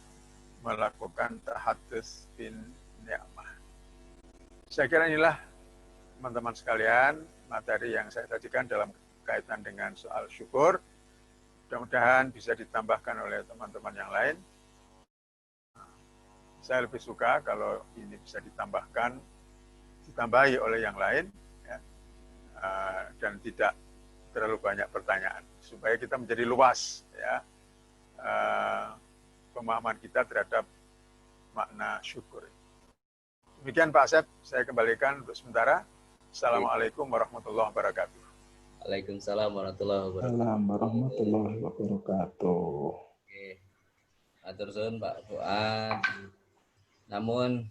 melakukan tahadus bin ni'mah. Saya kira inilah teman-teman sekalian materi yang saya sajikan dalam kaitan dengan soal syukur. Mudah-mudahan bisa ditambahkan oleh teman-teman yang lain. Saya lebih suka kalau ini bisa ditambahi oleh yang lain, ya, dan tidak terlalu banyak pertanyaan, supaya kita menjadi luas, ya, pemahaman kita terhadap makna syukur. Demikian Pak Asep, saya kembalikan untuk sementara. Assalamualaikum warahmatullahi wabarakatuh. Waalaikumsalam warahmatullahi wabarakatuh. Assalamualaikum warahmatullahi wabarakatuh. Oke. Atur suhun Pak Fuad. Namun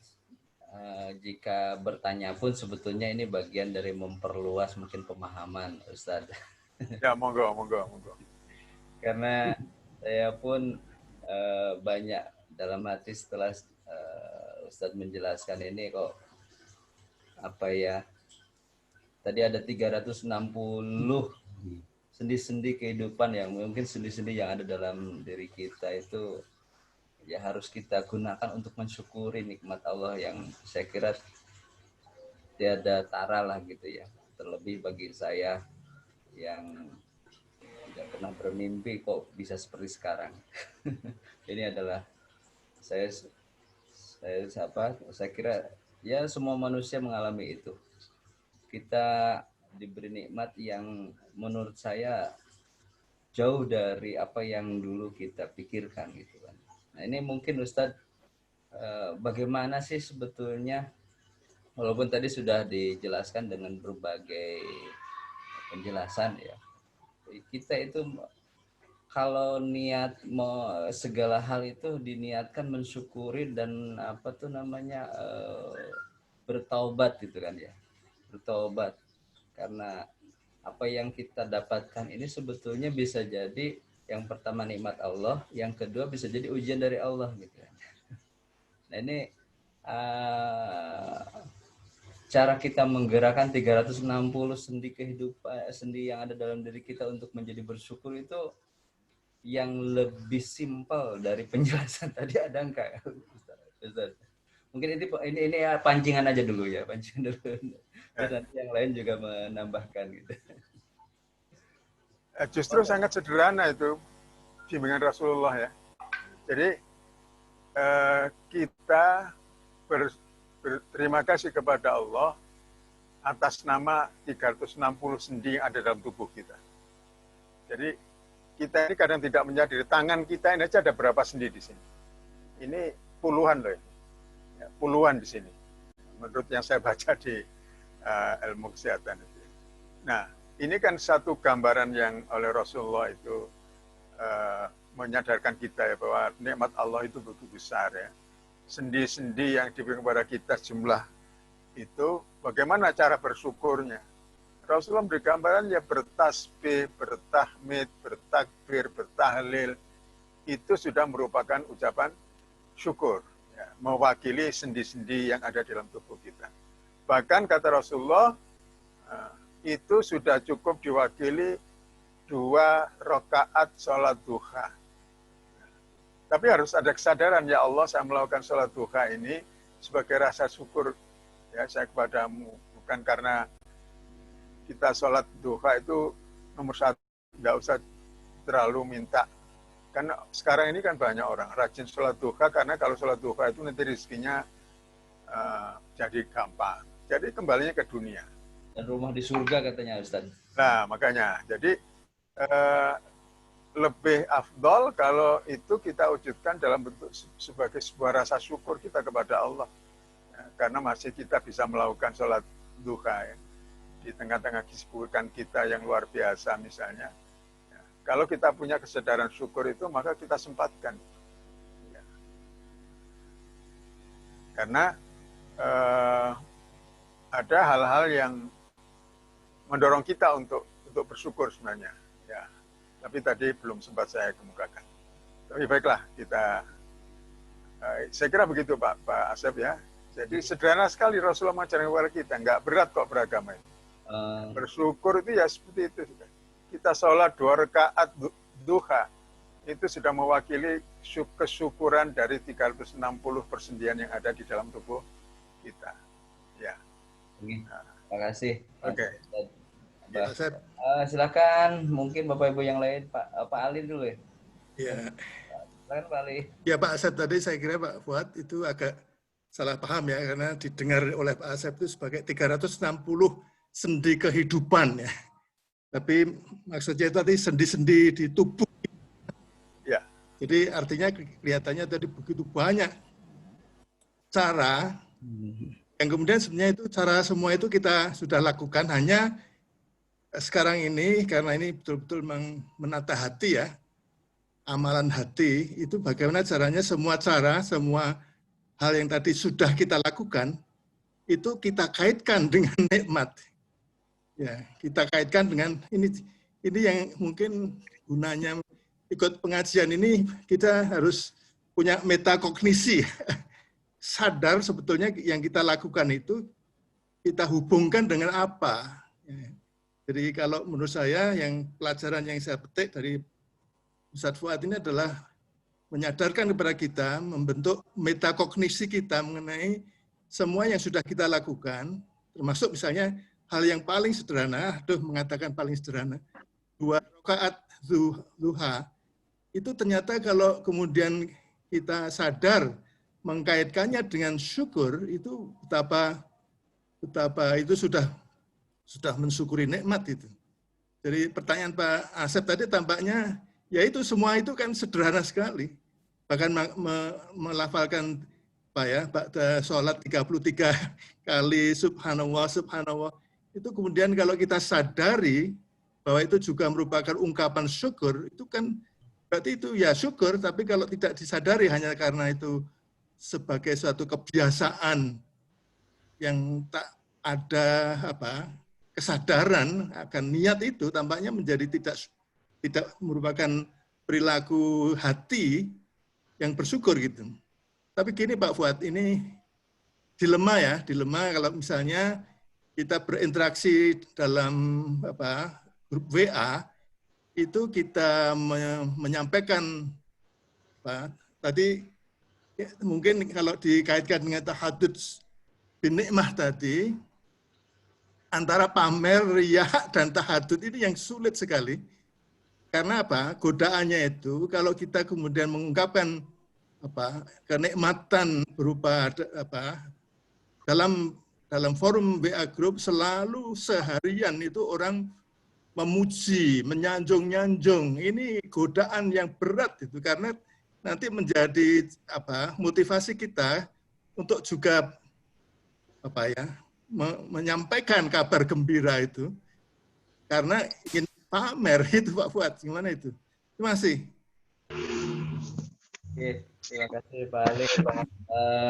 jika bertanya pun sebetulnya ini bagian dari memperluas mungkin pemahaman Ustadz. Ya, monggo, monggo, monggo. Karena saya pun banyak dalam hati setelah Ustadz menjelaskan ini kok apa ya, tadi ada 360 sendi-sendi kehidupan yang mungkin sendi-sendi yang ada dalam diri kita itu ya harus kita gunakan untuk mensyukuri nikmat Allah yang saya kira tiada tara lah gitu ya. Terlebih bagi saya yang tidak pernah bermimpi kok bisa seperti sekarang. Ini adalah saya kira ya semua manusia mengalami itu. Kita diberi nikmat yang menurut saya jauh dari apa yang dulu kita pikirkan gitu kan. Nah ini mungkin Ustadz bagaimana sih sebetulnya, walaupun tadi sudah dijelaskan dengan berbagai penjelasan ya, kita itu kalau niat mau segala hal itu diniatkan mensyukuri dan apa tuh namanya bertaubat gitu kan ya, bertaubat karena apa yang kita dapatkan ini sebetulnya bisa jadi yang pertama nikmat Allah, yang kedua bisa jadi ujian dari Allah gitu kan. Nah ini cara kita menggerakkan 360 sendi kehidupan, sendi yang ada dalam diri kita untuk menjadi bersyukur itu yang lebih simpel dari penjelasan tadi ada enggak? Ustaz? Mungkin ini ya pancingan aja dulu ya, pancingan dulu. Terus nanti yang lain juga menambahkan gitu. Justru sangat sederhana itu bimbingan Rasulullah ya. Jadi kita berterima kasih kepada Allah atas nama 360 sendi yang ada dalam tubuh kita. Jadi kita ini kadang tidak menyadari, tangan kita ini aja ada berapa sendi di sini. Ini puluhan loh, ya, puluhan di sini. Menurut yang saya baca di ilmu kesehatan itu. Nah, ini kan satu gambaran yang oleh Rasulullah itu menyadarkan kita ya bahwa nikmat Allah itu begitu besar ya. Sendi-sendi yang diberikan kepada kita jumlah itu, bagaimana cara bersyukurnya? Rasulullah memberi gambaran ya bertasbih, bertahmid, bertakbir, bertahlil, itu sudah merupakan ucapan syukur, ya, mewakili sendi-sendi yang ada dalam tubuh kita. Bahkan kata Rasulullah, itu sudah cukup diwakili 2 rakaat sholat duha. Tapi harus ada kesadaran, ya Allah saya melakukan sholat duha ini sebagai rasa syukur ya saya kepadamu, bukan karena kita sholat duha itu nomor 1, nggak usah terlalu minta. Karena sekarang ini kan banyak orang rajin sholat duha, karena kalau sholat duha itu nanti rezekinya jadi gampang. Jadi kembalinya ke dunia. Dan rumah di surga katanya Ustaz. Nah makanya, jadi lebih afdol kalau itu kita wujudkan dalam bentuk sebagai sebuah rasa syukur kita kepada Allah. Ya, karena masih kita bisa melakukan sholat duha ya. Di tengah-tengah kesibukan kita yang luar biasa misalnya, ya, kalau kita punya kesadaran syukur itu maka kita sempatkan ya. Karena ada hal-hal yang mendorong kita untuk bersyukur sebenarnya ya, tapi tadi belum sempat saya kemukakan. Tapi baiklah, kita saya kira begitu Pak Asep ya. Jadi sederhana sekali Rasulullah mengajarkan kepada kita, nggak berat kok beragama ini. Bersyukur itu ya seperti itu. Kita sholat 2 rakaat duha, itu sudah mewakili kesyukuran dari 360 persendian yang ada di dalam tubuh kita. Ya. Nah. Terima kasih. Oke. Okay. Silakan, mungkin Bapak Ibu yang lain, Pak Ali dulu ya. Ya. Silakan Pak Ali. Ya Pak Asep, tadi saya kira Pak Fuad itu agak salah paham ya, karena didengar oleh Pak Asep itu sebagai 360 sendi kehidupan ya. Tapi maksudnya itu tadi sendi-sendi di tubuh. Ya. Jadi artinya kelihatannya tadi begitu banyak cara yang kemudian sebenarnya itu cara semua itu kita sudah lakukan, hanya sekarang ini, karena ini betul-betul menata hati ya, amalan hati, itu bagaimana caranya semua hal yang tadi sudah kita lakukan, itu kita kaitkan dengan nikmat. Ya, kita kaitkan dengan ini yang mungkin gunanya ikut pengajian ini, kita harus punya metakognisi. Sadar sebetulnya yang kita lakukan itu kita hubungkan dengan apa. Jadi kalau menurut saya yang pelajaran yang saya petik dari Ustadz Fuad ini adalah menyadarkan kepada kita, membentuk metakognisi kita mengenai semua yang sudah kita lakukan, termasuk misalnya hal yang paling sederhana, mengatakan paling sederhana, 2 rakaat duha, itu ternyata kalau kemudian kita sadar mengkaitkannya dengan syukur, itu betapa itu sudah mensyukuri nikmat itu. Jadi pertanyaan Pak Asep tadi tampaknya, ya itu semua itu kan sederhana sekali. Bahkan melafalkan sholat 33 kali subhanallah, subhanallah. Itu kemudian kalau kita sadari bahwa itu juga merupakan ungkapan syukur, itu kan berarti itu ya syukur, tapi kalau tidak disadari hanya karena itu sebagai suatu kebiasaan yang tak ada kesadaran akan niat itu, tampaknya menjadi tidak merupakan perilaku hati yang bersyukur gitu. Tapi gini Pak Fuad, ini dilema kalau misalnya kita berinteraksi dalam grup WA, itu kita menyampaikan tadi mungkin kalau dikaitkan dengan tahadud bin nikmah tadi, antara pamer, riya, dan tahadud ini yang sulit sekali. Karena apa? Godaannya itu kalau kita kemudian mengungkapkan kenikmatan berupa dalam forum WA Group, selalu seharian itu orang memuji, menyanjung-nyanjung. Ini godaan yang berat itu, karena nanti menjadi motivasi kita untuk juga menyampaikan kabar gembira itu, karena ingin pamer itu Pak Fuad. Gimana itu? Terima kasih. Oke, terima kasih Pak Ali.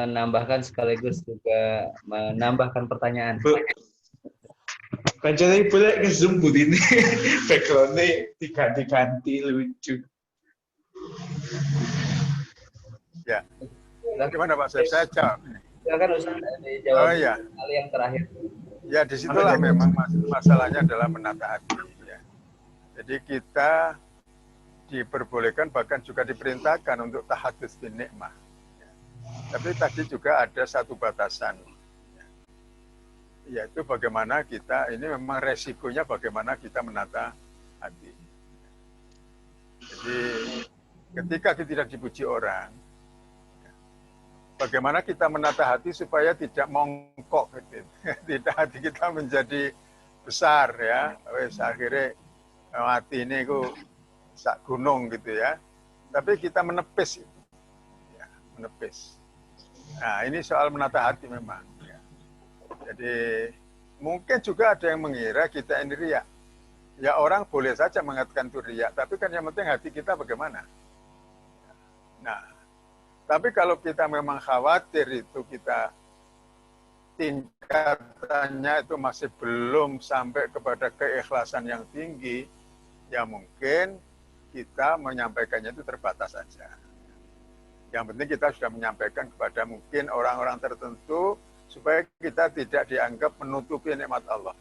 Menambahkan sekaligus juga menambahkan pertanyaan. Kancane boleh ke Zoom Bu ini background-nya diganti-ganti lucu. Ya. Gimana Pak Syed? Saya jawab. Silakan Ustaz dijawab. Oh iya. Kali yang terakhir. Ya, disitulah memang masalahnya adalah menata hati. Ya. Jadi kita diperbolehkan, bahkan juga diperintahkan untuk tahadus bin nikmah. Ya. Tapi tadi juga ada satu batasan. Yaitu bagaimana kita, ini memang resikonya bagaimana kita menata hati. Jadi ketika kita tidak dipuji orang, bagaimana kita menata hati supaya tidak mongkok, gitu. Tidak hati kita menjadi besar ya, wes akhirnya hati ini ku sak gunung gitu ya. Tapi kita menepis, ya, menepis. Nah ini soal menata hati memang. Ya. Jadi mungkin juga ada yang mengira kita ini riya. Ya orang boleh saja mengatakan itu riya, tapi kan yang penting hati kita bagaimana. Nah, tapi kalau kita memang khawatir itu kita tingkatannya itu masih belum sampai kepada keikhlasan yang tinggi, ya mungkin kita menyampaikannya itu terbatas saja. Yang penting kita sudah menyampaikan kepada mungkin orang-orang tertentu supaya kita tidak dianggap menutupi nikmat Allah.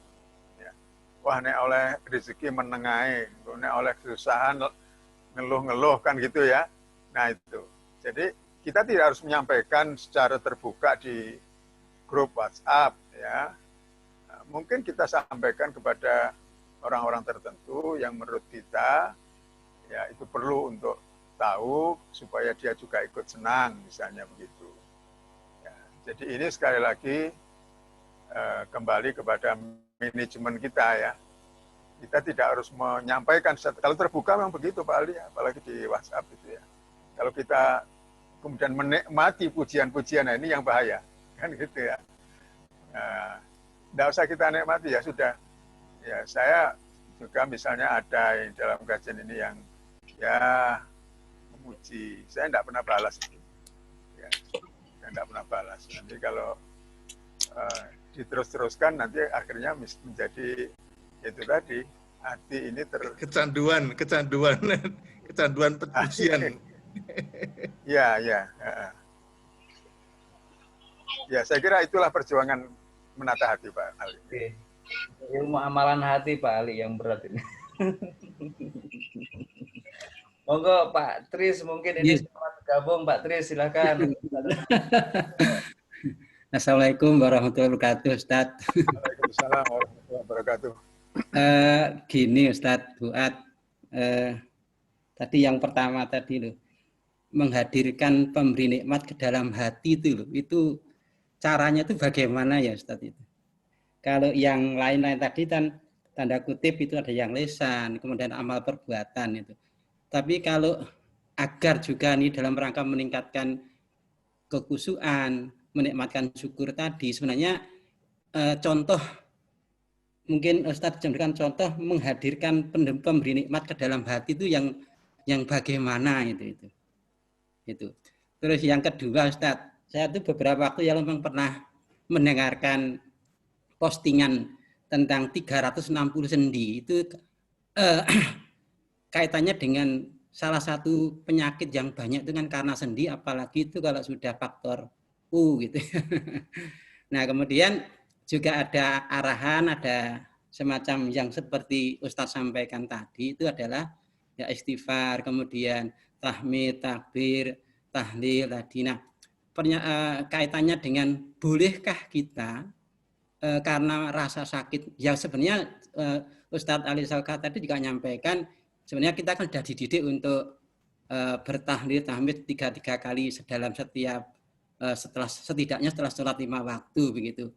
Ya. Wah, nek oleh rezeki menengahi, nek oleh kesusahan ngeluh-ngeluh kan gitu ya. Nah itu. Jadi kita tidak harus menyampaikan secara terbuka di grup WhatsApp ya. Nah, mungkin kita sampaikan kepada orang-orang tertentu yang menurut kita ya itu perlu untuk tahu supaya dia juga ikut senang misalnya begitu. Ya, jadi ini sekali lagi kembali kepada manajemen kita ya. Kita tidak harus menyampaikan kalau terbuka memang begitu Pak Ali, apalagi di WhatsApp itu ya. Kalau kita kemudian menikmati pujian-pujian, nah ini yang bahaya, kan gitu ya. Tidak usah kita nikmati ya sudah. Ya saya juga misalnya ada yang dalam kajian ini yang ya memuji, saya tidak pernah balas itu. Ya, saya tidak pernah balas. Nanti kalau diterus-teruskan nanti akhirnya menjadi itu tadi hati ini kecanduan pujian. Ya. Ya, saya kira itulah perjuangan menata hati, Pak Ali. Oke. Ilmu amalan hati Pak Ali yang berat ini. Monggo Pak Tris, mungkin ini selamat gabung Pak Tris, silakan. Assalamualaikum warahmatullahi wabarakatuh, Ustaz. Waalaikumsalam warahmatullahi wabarakatuh. Gini Ustaz Fuad, tadi yang pertama tadi loh, menghadirkan pemberi nikmat ke dalam hati itu loh, itu caranya itu bagaimana ya Ustaz itu? Kalau yang lain-lain tadi kan tanda kutip itu ada yang lisan, kemudian amal perbuatan itu. Tapi kalau agar juga nih dalam rangka meningkatkan kekhusyuan, menikmatkan syukur tadi, sebenarnya contoh mungkin Ustadz memberikan contoh menghadirkan pemberi nikmat ke dalam hati itu yang bagaimana itu. Terus yang kedua Ustadz, saya tuh beberapa waktu yang memang pernah mendengarkan postingan tentang 360 sendi itu kaitannya dengan salah satu penyakit yang banyak itu kan karena sendi, apalagi itu kalau sudah faktor U gitu. Nah kemudian juga ada arahan, ada semacam yang seperti Ustadz sampaikan tadi itu adalah ya istighfar, kemudian tahmid, takbir, tahlil tadi. Nah kaitannya dengan bolehkah kita karena rasa sakit, ya sebenarnya Ustadz Ali Salka tadi juga menyampaikan sebenarnya kita kan sudah dididik untuk bertahlil, tahmid 3 kali dalam setiap setidaknya setelah sholat 5 waktu begitu.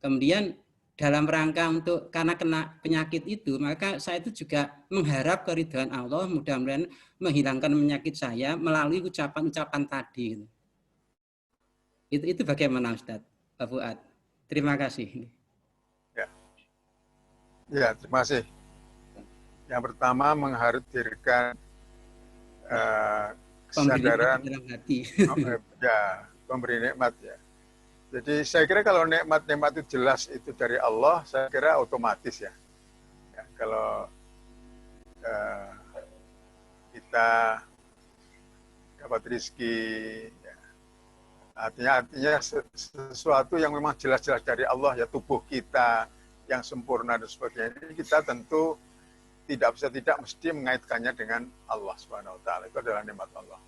Kemudian dalam rangka untuk karena kena penyakit itu, maka saya itu juga mengharap keridhaan Allah mudah-mudahan menghilangkan penyakit saya melalui ucapan-ucapan tadi. Itu bagaimana Ustadz Pak Fuad? Terima kasih. Ya, terima kasih. Yang pertama menghadirkan kesadaran dalam hati. Ya, pemberi nikmat ya. Jadi saya kira kalau nikmat-nikmat itu jelas itu dari Allah, saya kira otomatis ya. Kalau kita dapat rezeki, ya, artinya sesuatu yang memang jelas-jelas dari Allah ya, tubuh kita yang sempurna dan sebagainya, ini kita tentu tidak mesti mengaitkannya dengan Allah Subhanahu wa taala. Itu adalah nikmat Allah.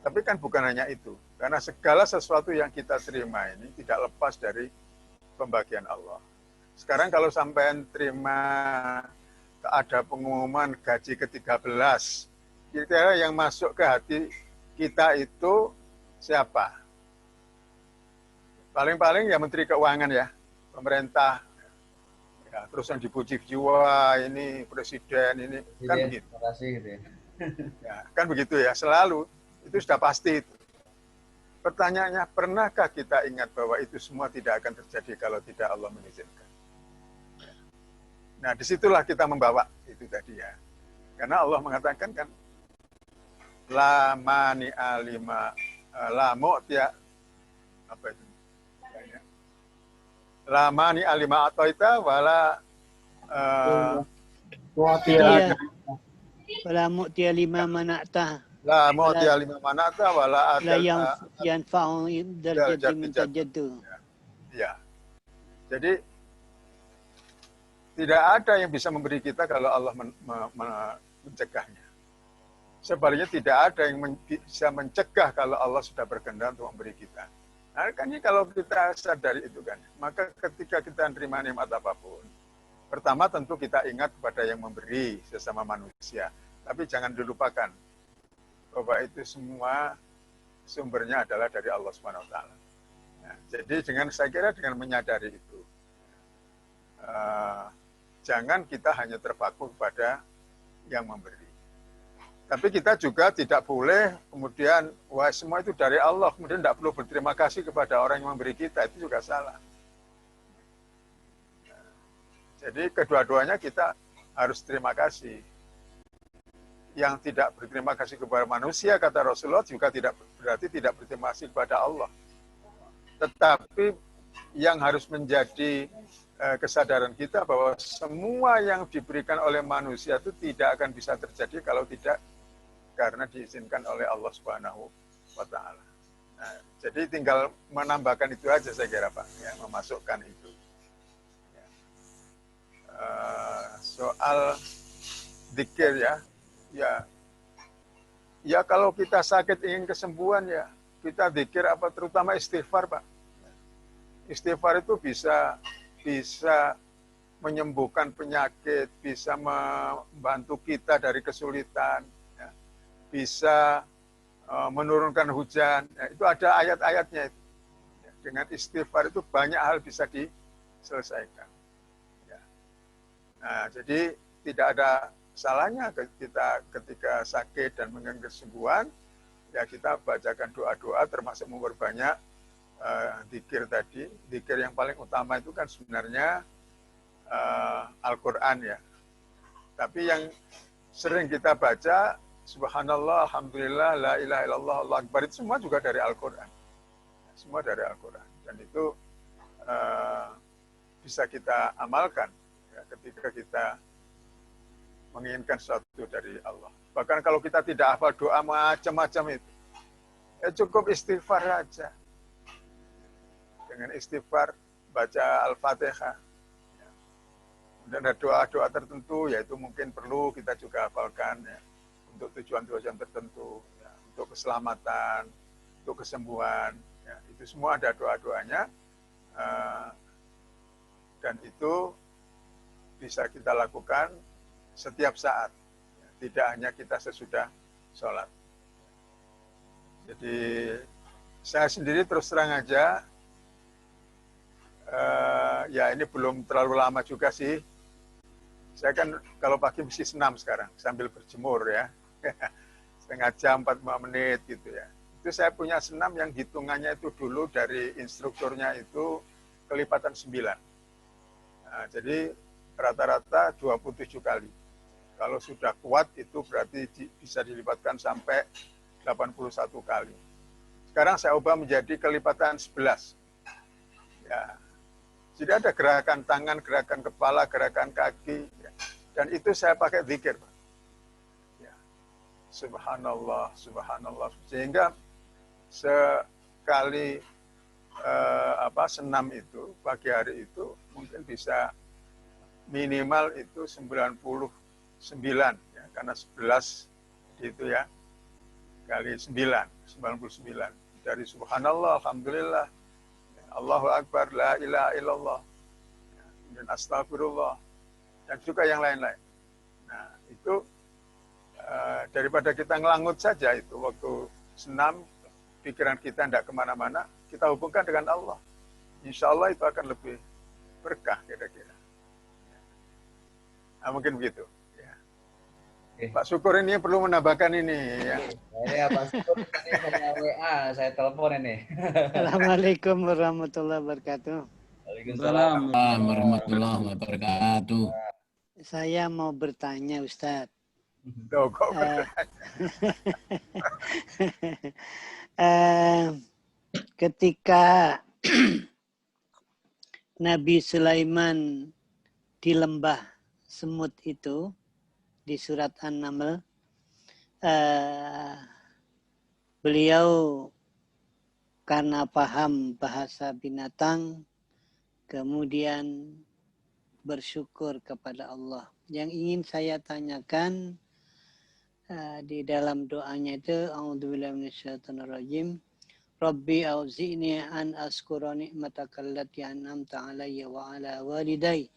Tapi kan bukan hanya itu, karena segala sesuatu yang kita terima ini tidak lepas dari pembagian Allah. Sekarang kalau sampai terima ada pengumuman gaji ke-13, kira-kira yang masuk ke hati kita itu siapa? Paling-paling ya Menteri Keuangan ya, pemerintah. Ya, terus yang dipuji-puji, wah ini presiden, ini kan begitu. Terima kasih gitu ya. Ya, kan begitu ya, selalu. Itu sudah pasti itu. Pertanyaannya, pernahkah kita ingat bahwa itu semua tidak akan terjadi kalau tidak Allah mengizinkan? Nah, disitulah kita membawa itu tadi ya. Karena Allah mengatakan kan, la mani alima, la mu'tia, apa itu? La mani alima ataita wala Iya. Wala mu'tiya lima mana'tah. La mu'tiya lima mana'tah wala La yanfa'u darjati min tajaddu. Ya. Jadi tidak ada yang bisa memberi kita kalau Allah mencegahnya. Sebaliknya tidak ada yang bisa mencegah kalau Allah sudah berkehendak untuk memberi kita. Nah, kan ini kalau kita sadari itu kan, maka ketika kita menerima nikmat apapun, pertama tentu kita ingat kepada yang memberi sesama manusia. Tapi jangan dilupakan bahwa itu semua sumbernya adalah dari Allah Subhanahu wa taala. Nah, jadi saya kira dengan menyadari itu, jangan kita hanya terpaku kepada yang memberi. Tapi kita juga tidak boleh kemudian, wah semua itu dari Allah, kemudian tidak perlu berterima kasih kepada orang yang memberi kita, itu juga salah. Jadi kedua-duanya kita harus terima kasih. Yang tidak berterima kasih kepada manusia, kata Rasulullah, juga tidak berarti tidak berterima kasih kepada Allah. Tetapi yang harus menjadi kesadaran kita bahwa semua yang diberikan oleh manusia itu tidak akan bisa terjadi kalau tidak karena diizinkan oleh Allah Subhanahu wa Ta'ala. Nah, jadi tinggal menambahkan itu aja saya kira Pak, ya, memasukkan itu. Ya. Soal dzikir ya kalau kita sakit ingin kesembuhan ya kita dzikir apa terutama istighfar Pak. Istighfar itu bisa menyembuhkan penyakit, bisa membantu kita dari kesulitan, ya. Bisa menurunkan hujan. Ya, itu ada ayat-ayatnya itu. Ya, dengan istighfar itu banyak hal bisa diselesaikan. Ya. Nah, jadi tidak ada salahnya kita ketika sakit dan menginginkan kesembuhan, ya kita bacakan doa-doa termasuk memperbanyak dzikir tadi. Dzikir yang paling utama itu kan sebenarnya Al-Quran ya. Tapi yang sering kita baca, Subhanallah, Alhamdulillah, La ilaha illallah, Allah Akbar, itu semua juga dari Al-Quran. Semua dari Al-Quran. Dan itu bisa kita amalkan ya, ketika kita menginginkan sesuatu dari Allah. Bahkan kalau kita tidak hafal doa macam-macam itu, ya cukup istighfar aja. Dengan istighfar, baca Al-Fatihah. Ya. Dan ada doa-doa tertentu, yaitu mungkin perlu kita juga hafalkan ya, untuk tujuan-tujuan tertentu, ya, untuk keselamatan, untuk kesembuhan. Ya. Itu semua ada doa-doanya. Dan itu bisa kita lakukan setiap saat, tidak hanya kita sesudah sholat. Jadi saya sendiri terus terang aja, ya ini belum terlalu lama juga sih. Saya kan kalau pagi mesti senam sekarang, sambil berjemur ya. Setengah jam, 45 menit gitu ya. Itu saya punya senam yang hitungannya itu dulu dari instrukturnya itu kelipatan 9. Nah, jadi rata-rata 27 kali. Kalau sudah kuat itu berarti bisa dilipatkan sampai 81 kali. Sekarang saya ubah menjadi kelipatan 11. Ya. Jadi ada gerakan tangan, gerakan kepala, gerakan kaki. Ya. Dan itu saya pakai zikir. Ya. Subhanallah, subhanallah. Sehingga sekali senam itu, pagi hari itu mungkin bisa minimal itu 99 ya, karena 11 itu ya kali 9 99 dari subhanallah alhamdulillah Allahu akbar la ilaha illallah dan astagfirullah dan juga yang lain-lain. Nah itu daripada kita ngelangut saja itu waktu senam pikiran kita tidak kemana-mana, kita hubungkan dengan Allah, insya Allah itu akan lebih berkah kira-kira. Nah, mungkin begitu. Ya. Pak Syukur ini perlu menambahkan ini. Ya. Ini Pak Syukur ini punya WA, saya telepon ini. Assalamualaikum warahmatullahi wabarakatuh. Waalaikumsalam warahmatullahi wabarakatuh. Saya mau bertanya Ustadz. Tuh, kok ketika Nabi Sulaiman di lembah semut itu di surat An-Naml, beliau karena paham bahasa binatang kemudian bersyukur kepada Allah. Yang ingin saya tanyakan di dalam doanya itu, a'udzubillahi minasyaitonirrajim, Rabbi auzi'ni an askura ni'mataka allati an'amta 'alayya wa 'ala walidayya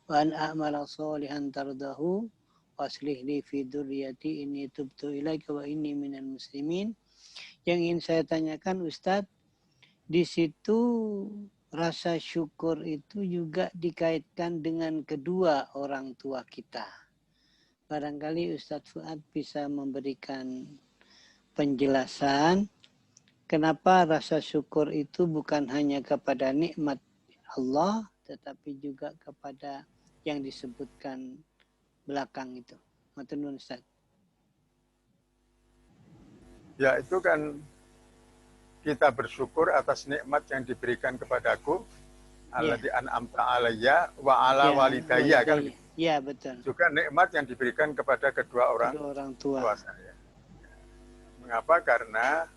wa an a'mala shalihan tardahu wa aslih li fi dzurriyyati inni tubtu ilaika wa inni minal muslimin. Yang ingin saya tanyakan Ustadz, di situ rasa syukur itu juga dikaitkan dengan kedua orang tua kita. Barangkali Ustadz Fuad bisa memberikan penjelasan kenapa rasa syukur itu bukan hanya kepada nikmat Allah, tetapi juga kepada yang disebutkan belakang itu. Matur nuwun Ustaz. Ya, itu kan kita bersyukur atas nikmat yang diberikan kepadaku. Alladzi an'amta alayya wa ala walidayya kan. Iya, betul. Juga nikmat yang diberikan kepada kedua orang tua saya. Mengapa? Karena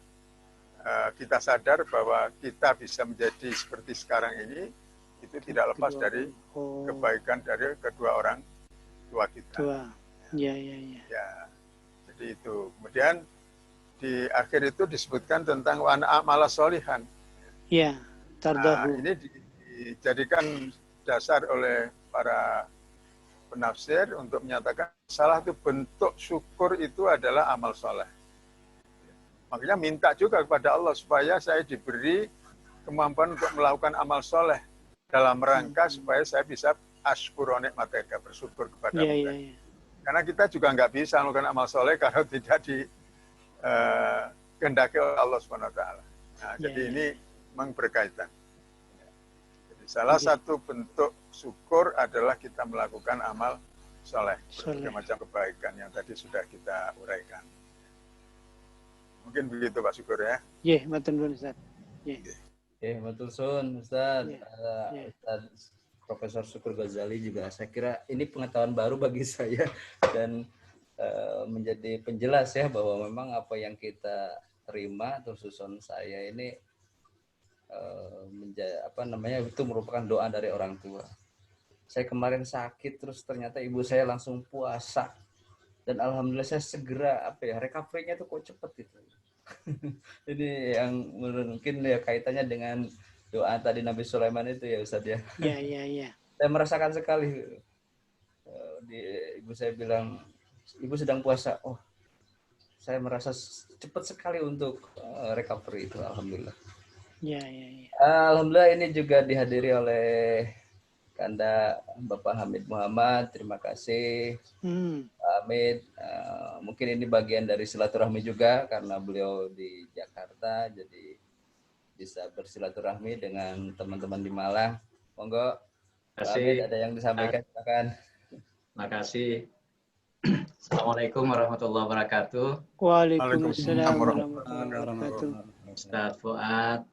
kita sadar bahwa kita bisa menjadi seperti sekarang ini itu tidak lepas dari kebaikan dari kedua orang tua kita. Ya. Jadi itu. Kemudian di akhir itu disebutkan tentang wa amala sholihan. Iya, tardahu. Ini dijadikan dasar oleh para penafsir untuk menyatakan salah satu bentuk syukur itu adalah amal soleh. Makanya minta juga kepada Allah supaya saya diberi kemampuan untuk melakukan amal soleh dalam rangka supaya saya bisa ashkuru nikmataka, bersyukur kepada Allah. Karena kita juga nggak bisa melakukan amal soleh kalau tidak dikehendaki oleh Allah SWT. Nah, jadi ini memang berkaitan. Jadi salah satu bentuk syukur adalah kita melakukan amal soleh, berbagai macam kebaikan yang tadi sudah kita uraikan. Mungkin begitu Pak Syukur ya. Iya, matur nuwun Ustaz. Matur suwun Ustaz. Ustaz Profesor Syukur Ghazali juga saya kira ini pengetahuan baru bagi saya dan menjadi penjelas ya bahwa memang apa yang kita terima atau susun saya ini itu merupakan doa dari orang tua. Saya kemarin sakit terus ternyata ibu saya langsung puasa dan alhamdulillah saya segera recovery-nya tuh kok cepet gitu. Ini yang mungkin ya kaitannya dengan doa tadi Nabi Sulaiman itu ya Ustaz ya. Iya. Saya merasakan sekali ibu saya bilang ibu sedang puasa. Oh, saya merasa cepat sekali untuk recovery itu, alhamdulillah. Iya. Alhamdulillah ini juga dihadiri oleh Kanda Bapak Hamid Muhammad. Terima kasih, Pak Hamid. Mungkin ini bagian dari silaturahmi juga karena beliau di Jakarta, jadi bisa bersilaturahmi dengan teman-teman di Malang. Monggo, Pak Hamid ada yang disampaikan, silakan. Terima kasih. Assalamualaikum warahmatullahi wabarakatuh. Waalaikumsalam warahmatullahi wabarakatuh. Ustaz Fuad,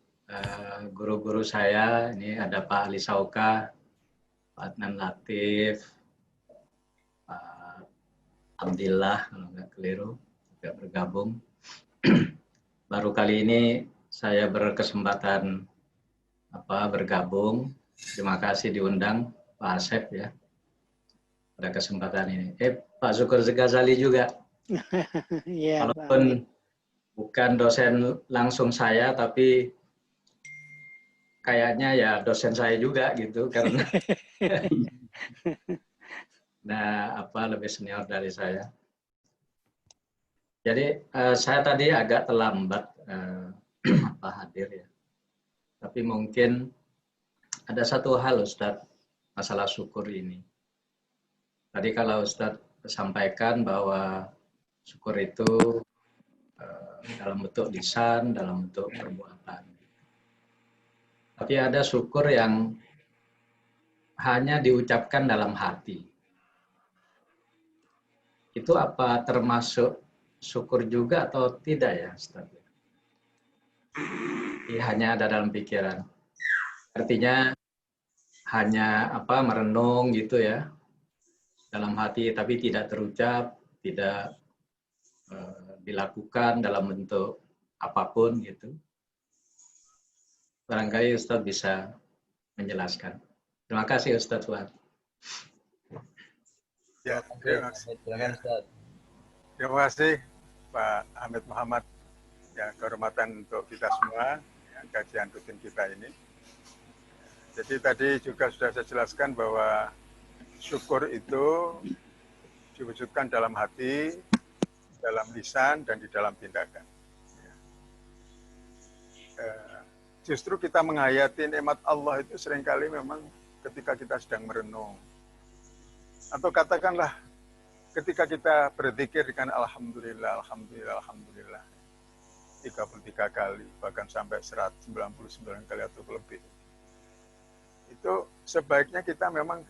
guru-guru saya, ini ada Pak Ali Sauka, Pak Adnan Latif, Pak Abdillah, kalau nggak keliru, juga bergabung. Baru kali ini saya berkesempatan bergabung. Terima kasih diundang Pak Asep ya pada kesempatan ini. Pak Syukur Ghazali juga. Walaupun bukan dosen langsung saya, tapi kayaknya ya dosen saya juga gitu karena lebih senior dari saya. Jadi saya tadi agak terlambat hadir ya. Tapi mungkin ada satu hal Ustadz masalah syukur ini. Tadi kalau Ustadz sampaikan bahwa syukur itu dalam bentuk lisan, dalam bentuk perbuatan. Tapi ada syukur yang hanya diucapkan dalam hati. Itu apa termasuk syukur juga atau tidak ya Ustaz? Hanya ada dalam pikiran. Artinya hanya merenung gitu ya dalam hati, tapi tidak terucap, tidak dilakukan dalam bentuk apapun gitu. Barangkali Ustadz bisa menjelaskan. Terima kasih Ustadz Fuad. Ya, terima kasih Pak Hamid Muhammad. Ya, kehormatan untuk kita semua yang kajian rutin kita ini. Jadi tadi juga sudah saya jelaskan bahwa syukur itu diwujudkan dalam hati, dalam lisan, dan di dalam tindakan. Justru kita menghayati nikmat Allah itu seringkali memang ketika kita sedang merenung. Atau katakanlah ketika kita berzikir dengan Alhamdulillah, Alhamdulillah, Alhamdulillah. 33 kali, bahkan sampai 199 kali atau lebih. Itu sebaiknya kita memang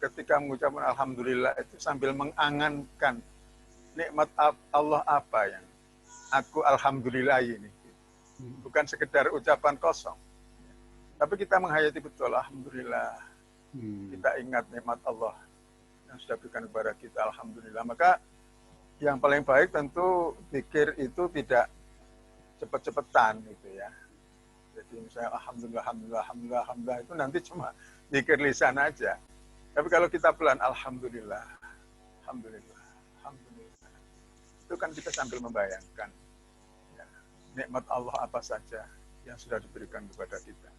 ketika mengucapkan alhamdulillah itu sambil mengangankan nikmat Allah apa yang aku alhamdulillah ini. Bukan sekedar ucapan kosong. Tapi kita menghayati betul alhamdulillah. Kita ingat nikmat Allah yang sudah berikan kepada kita alhamdulillah. Maka yang paling baik tentu zikir itu tidak cepet-cepetan gitu ya. Jadi misalnya alhamdulillah, alhamdulillah, alhamdulillah, alhamdulillah itu nanti cuma zikir lisan aja. Tapi kalau kita pelan alhamdulillah, alhamdulillah, alhamdulillah. Itu kan kita sambil membayangkan ya, nikmat Allah apa saja yang sudah diberikan kepada kita.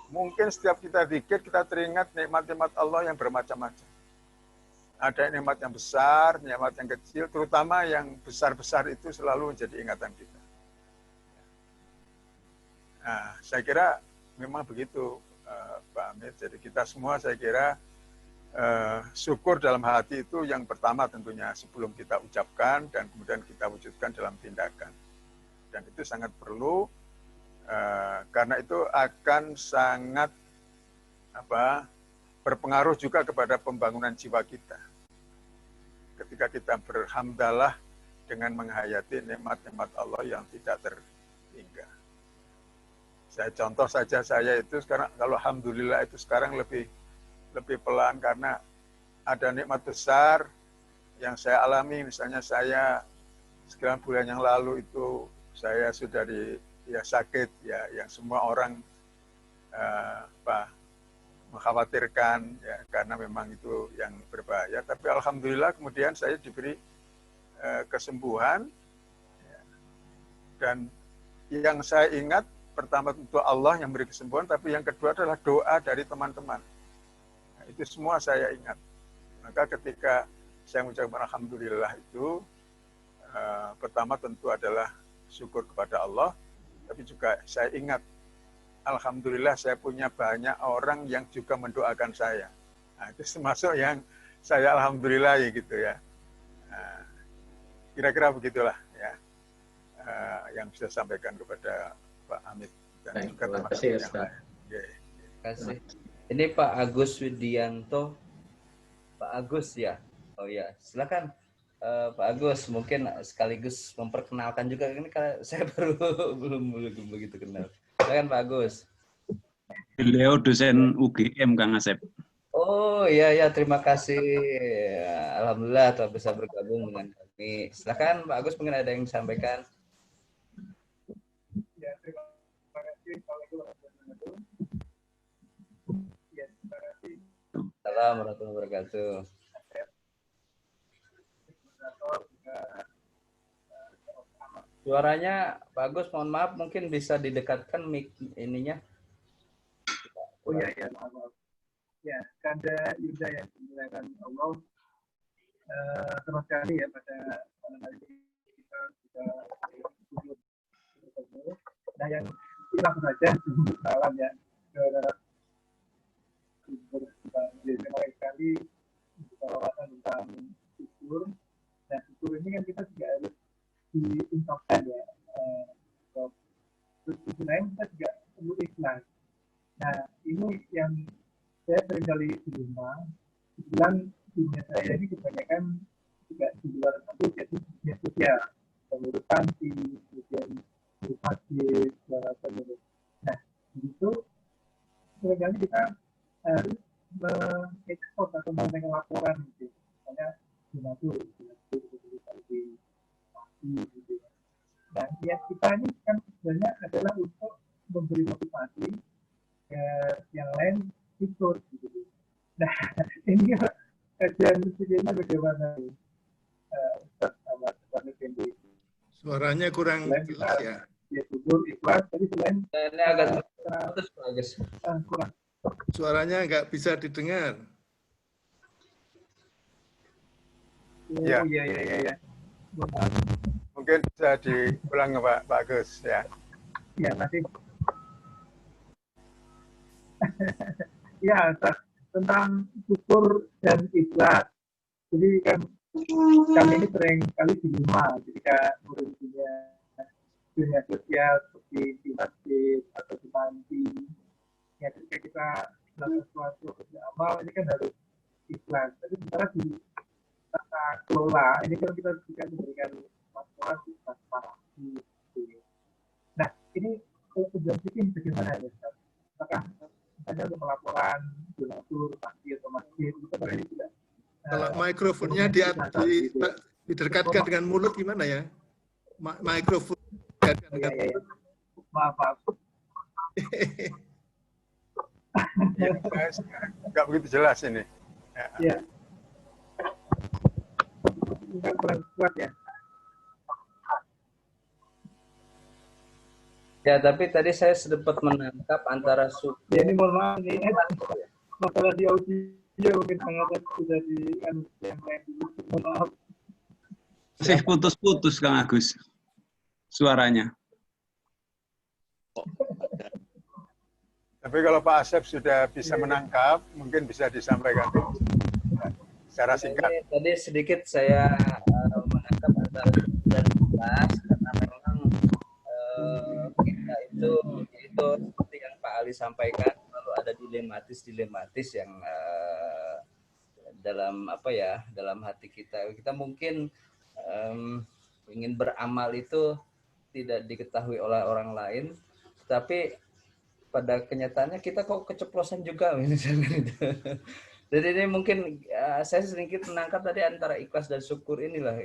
Mungkin setiap kita zikir kita teringat nikmat-nikmat Allah yang bermacam-macam. Ada nikmat yang besar, nikmat yang kecil, terutama yang besar-besar itu selalu menjadi ingatan kita. Nah, saya kira memang begitu, Pak Amir. Jadi kita semua saya kira syukur dalam hati itu yang pertama tentunya sebelum kita ucapkan dan kemudian kita wujudkan dalam tindakan. Dan itu sangat perlu karena itu akan sangat berpengaruh juga kepada pembangunan jiwa kita. Ketika kita berhamdalah dengan menghayati nikmat-nikmat Allah yang tidak terhingga. Saya contoh saja saya itu sekarang kalau alhamdulillah itu sekarang lebih pelan karena ada nikmat besar yang saya alami. Misalnya saya sekian bulan yang lalu itu saya sudah sakit ya, yang semua orang mengkhawatirkan ya karena memang itu yang berbahaya. Tapi alhamdulillah kemudian saya diberi kesembuhan ya. Dan yang saya ingat pertama tentu Allah yang beri kesembuhan, tapi yang kedua adalah doa dari teman-teman. Nah, itu semua saya ingat. Maka ketika saya mengucapkan alhamdulillah itu pertama tentu adalah syukur kepada Allah, tapi juga saya ingat alhamdulillah saya punya banyak orang yang juga mendoakan saya. Nah, itu termasuk yang saya alhamdulillah ya gitu ya. Nah, kira-kira begitulah ya yang bisa sampaikan kepada Pak Hamid dan juga terima kasih Ustaz. Terima kasih. Ini Pak Agus Widianto. Pak Agus ya. Oh ya, silakan Pak Agus, mungkin sekaligus memperkenalkan juga ini kalau saya belum begitu kenal. Silakan Pak Agus. Beliau dosen UGM Kang Asep. Oh iya terima kasih. Alhamdulillah telah bisa bergabung dengan kami. Silakan Pak Agus, mungkin ada yang disampaikan. Ya, terima kasih. Assalamualaikum warahmatullahi wabarakatuh. Suaranya Pak Agus, mohon maaf, mungkin bisa didekatkan mic ininya. Oh iya, maaf. Ya, Kanda Yuda yang dimuliakan Allah, terima kasih ya pada hari ini kita bertemu. Nah, yang langsung saja salam ya ke terima sekali wawasan tentang syukur. Nah, syukur ini kan kita juga harus diungkapkan ya. Terus lain kita juga perlu ikhlas. Nah, ini yang saya seringkali di rumah, kebetulan dunia saya ini kebanyakan juga di luar kampus, yaitu dunia sosial, pengurus panti, kemudian pengurus masjid, dan sebagainya. Nah, begitu seringkali kita harus mengekspos atau memberikan laporan gitu. Misalnya donatur di pasti gitu. Dan niat kita ini kan sebenarnya adalah untuk memberi motivasi yang lain ikut gitu. Nah, ini kajian musiknya bagaimana? Suaranya kurang jelas ya. Ya, jujur, ikhlas, tapi selain ini agak terputus Pak Agus. Kurang. Suaranya nggak bisa didengar. Iya. Mungkin bisa diulang Pak Agus ya. Iya, masih. Ya, tentang syukur dan ikhlas. Jadi kan kami ini sering kali di rumah ketika dunia sosial seperti di masjid atau di panti. Ya, ketika kita melakukan suatu kerja amal ini kan harus ikhlas. Tapi sementara di tata kelola ini kan kita juga memberikan laporan transparansi. Nah, ini sejauh ini bagaimana ya? Apakah misalnya untuk pelaporan donatur, pasti atau masjid itu tadi tidak? Kalau mikrofonnya didekatkan dengan mulut gimana ya? Mikrofon didekatkan dengan mulut. Maaf. Nggak begitu jelas ini. Ya. Kurang kuat ya. Ya, tapi tadi saya sempat menangkap antara suku. Ya, ini mohon maaf nih, masalah di audio mungkin sangat sudah di yang lain dulu. Mohon maaf. Masih putus-putus Kang Agus suaranya. Tapi kalau Pak Asep sudah bisa menangkap, mungkin bisa disampaikan secara singkat. Tadi sedikit saya menangkap antara dan kelas karena memang kita itu seperti yang Pak Ali sampaikan, lalu ada dilematis yang dalam dalam hati kita mungkin ingin beramal itu tidak diketahui oleh orang lain, tapi pada kenyataannya kita kok keceplosan juga misalnya gitu. Jadi ini mungkin saya sedikit menangkap tadi antara ikhlas dan syukur inilah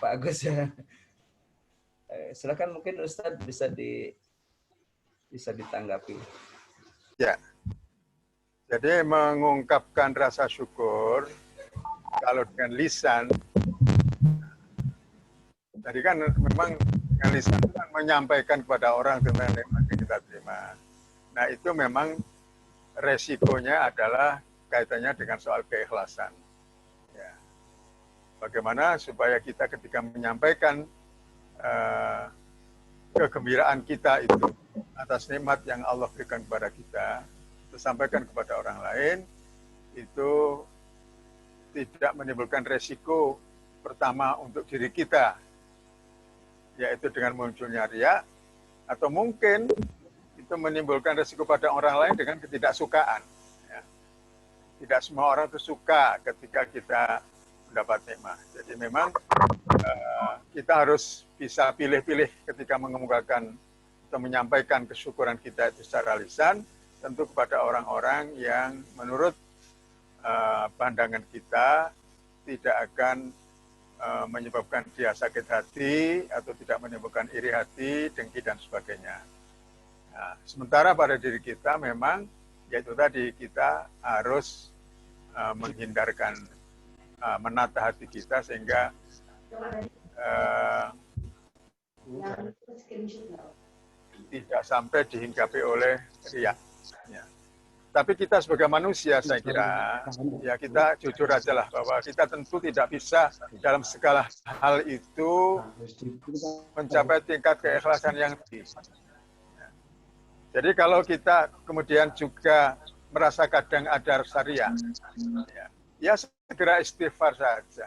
Pak Agus ya. Silakan mungkin Ustadz bisa ditanggapi. Ya. Jadi mengungkapkan rasa syukur kalau dengan lisan, tadi kan memang dengan lisan itu kan menyampaikan kepada orang tentang nikmat yang kita terima. Nah itu memang resikonya adalah kaitannya dengan soal keikhlasan. Ya. Bagaimana supaya kita ketika menyampaikan kegembiraan kita itu atas nikmat yang Allah berikan kepada kita, disampaikan kepada orang lain, itu tidak menimbulkan resiko pertama untuk diri kita, yaitu dengan munculnya riya, atau mungkin itu menimbulkan resiko pada orang lain dengan ketidaksukaan. Ya. Tidak semua orang itu suka ketika kita mendapat nikmat. Jadi memang kita harus bisa pilih-pilih ketika mengemukakan atau menyampaikan kesyukuran kita itu secara lisan, tentu kepada orang-orang yang menurut pandangan kita tidak akan menyebabkan dia sakit hati atau tidak menimbulkan iri hati, dengki dan sebagainya. Nah, sementara pada diri kita memang yaitu tadi kita harus menghindarkan menata hati kita sehingga tidak sampai dihinggapi oleh riya. Ya. Tapi kita sebagai manusia saya kira ya kita jujur aja lah bahwa kita tentu tidak bisa dalam segala hal itu mencapai tingkat keikhlasan yang tinggi. Jadi kalau kita kemudian juga merasa kadang ada rasa riya, ya segera istighfar saja.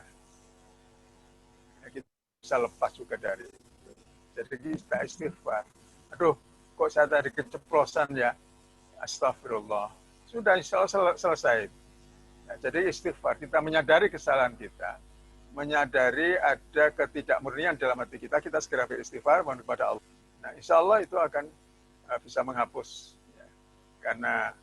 Ya, kita bisa lepas juga dari itu. Jadi kita istighfar. Aduh, kok saya tadi keceplosan ya? Astagfirullah. Sudah insya Allah selesai. Ya, jadi istighfar, kita menyadari kesalahan kita, menyadari ada ketidakmurnian dalam hati kita, kita segera beristighfar mohon kepada Allah. Nah, insya Allah itu akan bisa menghapus. Ya. Karena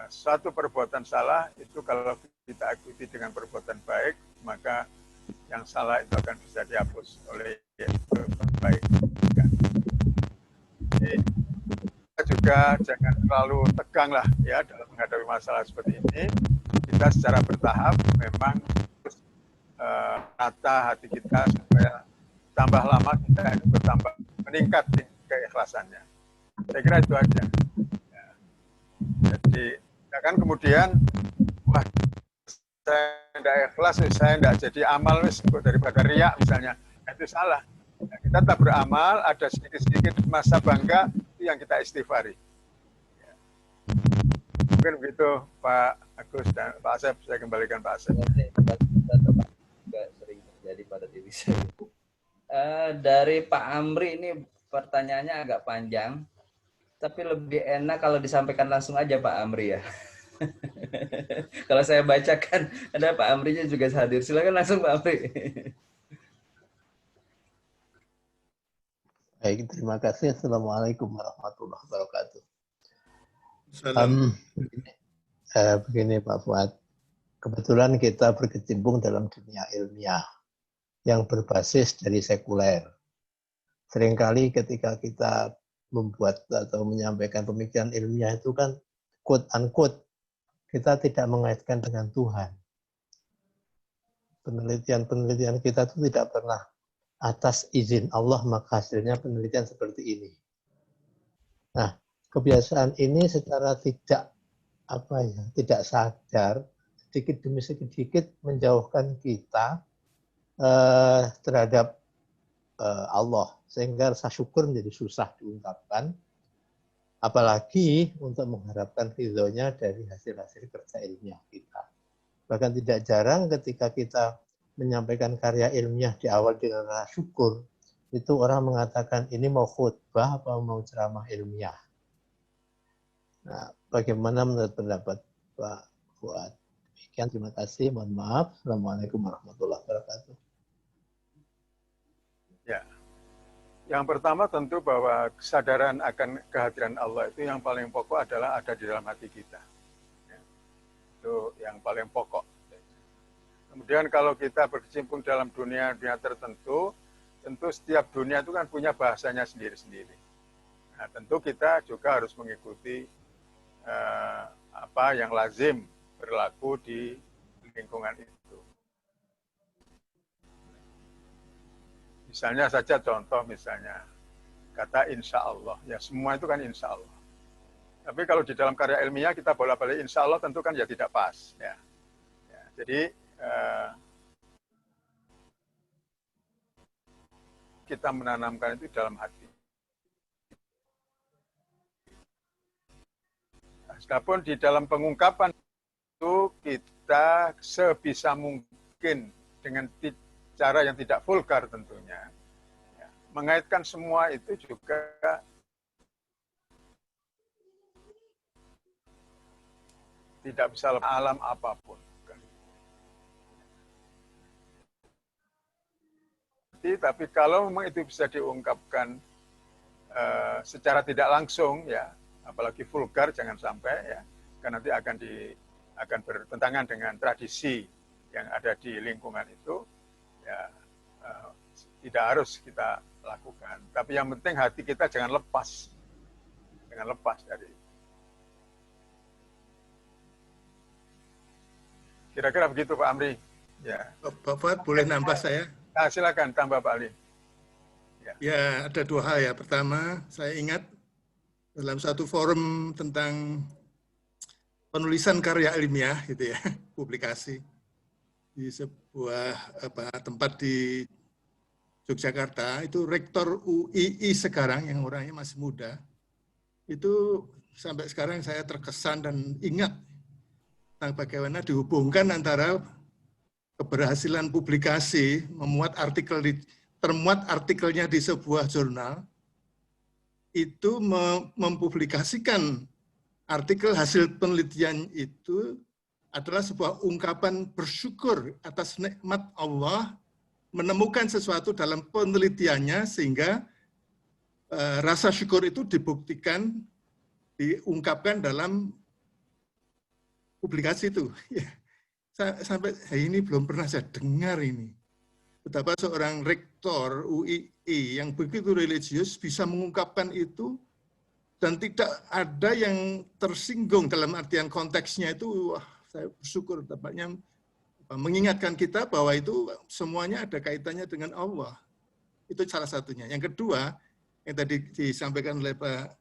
suatu perbuatan salah itu kalau kita ikuti dengan perbuatan baik, maka yang salah itu akan bisa dihapus oleh perbuatan baik. Ya. Jadi, kita juga jangan terlalu tegang lah ya dalam menghadapi masalah seperti ini. Kita secara bertahap memang harus menata hati kita supaya tambah lama kita itu bertambah meningkat keikhlasannya. Saya kira itu aja. Ya. Jadi kan kemudian wah saya tidak ikhlas, saya tidak jadi amal daripada riya misalnya, itu salah. Nah, kita tak beramal, ada sedikit-sedikit masa bangga itu yang kita istighfari. Ya. Mungkin begitu Pak Agus dan Pak Asep, saya kembalikan Pak Asep. Juga sering terjadi pada diri saya. Dari Pak Amri ini pertanyaannya agak panjang, tapi lebih enak kalau disampaikan langsung aja Pak Amri ya. Kalau saya bacakan, ada Pak Amrinya juga hadir. Silakan langsung Pak Amri. Baik, terima kasih. Assalamualaikum warahmatullahi wabarakatuh. Salam. Begini Pak Fuad, kebetulan kita berkecimpung dalam dunia ilmiah yang berbasis dari sekuler. Seringkali ketika kita membuat atau menyampaikan pemikiran ilmiah itu kan quote unquote kita tidak mengaitkan dengan Tuhan. Penelitian-penelitian kita itu tidak pernah atas izin Allah, maka hasilnya penelitian seperti ini. Nah, kebiasaan ini secara tidak sadar, sedikit demi sedikit menjauhkan kita terhadap Allah, sehingga rasa syukur menjadi susah diungkapkan, apalagi untuk mengharapkan ridhonya dari hasil-hasil kerja ilmiah kita. Bahkan tidak jarang ketika kita menyampaikan karya ilmiah di awal dengan rasa syukur, itu orang mengatakan ini mau khutbah apa mau ceramah ilmiah. Nah, bagaimana menurut pendapat Pak Fuad? Demikian, terima kasih, mohon maaf. Assalamualaikum warahmatullahi wabarakatuh. Ya, yang pertama tentu bahwa kesadaran akan kehadiran Allah itu yang paling pokok adalah ada di dalam hati kita. Ya, itu yang paling pokok. Kemudian kalau kita berkecimpung dalam dunia tertentu, tentu setiap dunia itu kan punya bahasanya sendiri-sendiri. Nah, tentu kita juga harus mengikuti apa yang lazim berlaku di lingkungan itu. Misalnya saja contoh misalnya kata insya Allah, ya semua itu kan insya Allah. Tapi kalau di dalam karya ilmiah kita bolak-balik insya Allah tentu kan ya tidak pas. Ya. Jadi kita menanamkan itu dalam hati. Meskipun di dalam pengungkapan itu kita sebisa mungkin dengan cara yang tidak vulgar tentunya. Ya, mengaitkan semua itu juga tidak bisa alam apapun. Tapi kalau memang itu bisa diungkapkan secara tidak langsung, ya, apalagi vulgar jangan sampai, ya, karena nanti akan bertentangan dengan tradisi yang ada di lingkungan itu, ya, tidak harus kita lakukan. Tapi yang penting hati kita jangan lepas dari itu. Kira-kira begitu Pak Amri. Ya. Pak Fuad, boleh nambah saya? Nah, silakan tambah Pak Ali. Ya, ada dua hal ya. Pertama, saya ingat dalam satu forum tentang penulisan karya ilmiah, gitu ya, publikasi di sebuah tempat di Yogyakarta, itu rektor UII sekarang yang orangnya masih muda, itu sampai sekarang saya terkesan dan ingat tentang bagaimana dihubungkan antara keberhasilan publikasi termuat artikelnya di sebuah jurnal itu mempublikasikan artikel hasil penelitian itu adalah sebuah ungkapan bersyukur atas nikmat Allah menemukan sesuatu dalam penelitiannya sehingga rasa syukur itu dibuktikan, diungkapkan dalam publikasi itu. Sampai hari ini belum pernah saya dengar ini. Betapa seorang rektor UII yang begitu religius bisa mengungkapkan itu dan tidak ada yang tersinggung dalam artian konteksnya itu. Wah, saya bersyukur tampaknya mengingatkan kita bahwa itu semuanya ada kaitannya dengan Allah. Itu salah satunya. Yang kedua, yang tadi disampaikan oleh Pak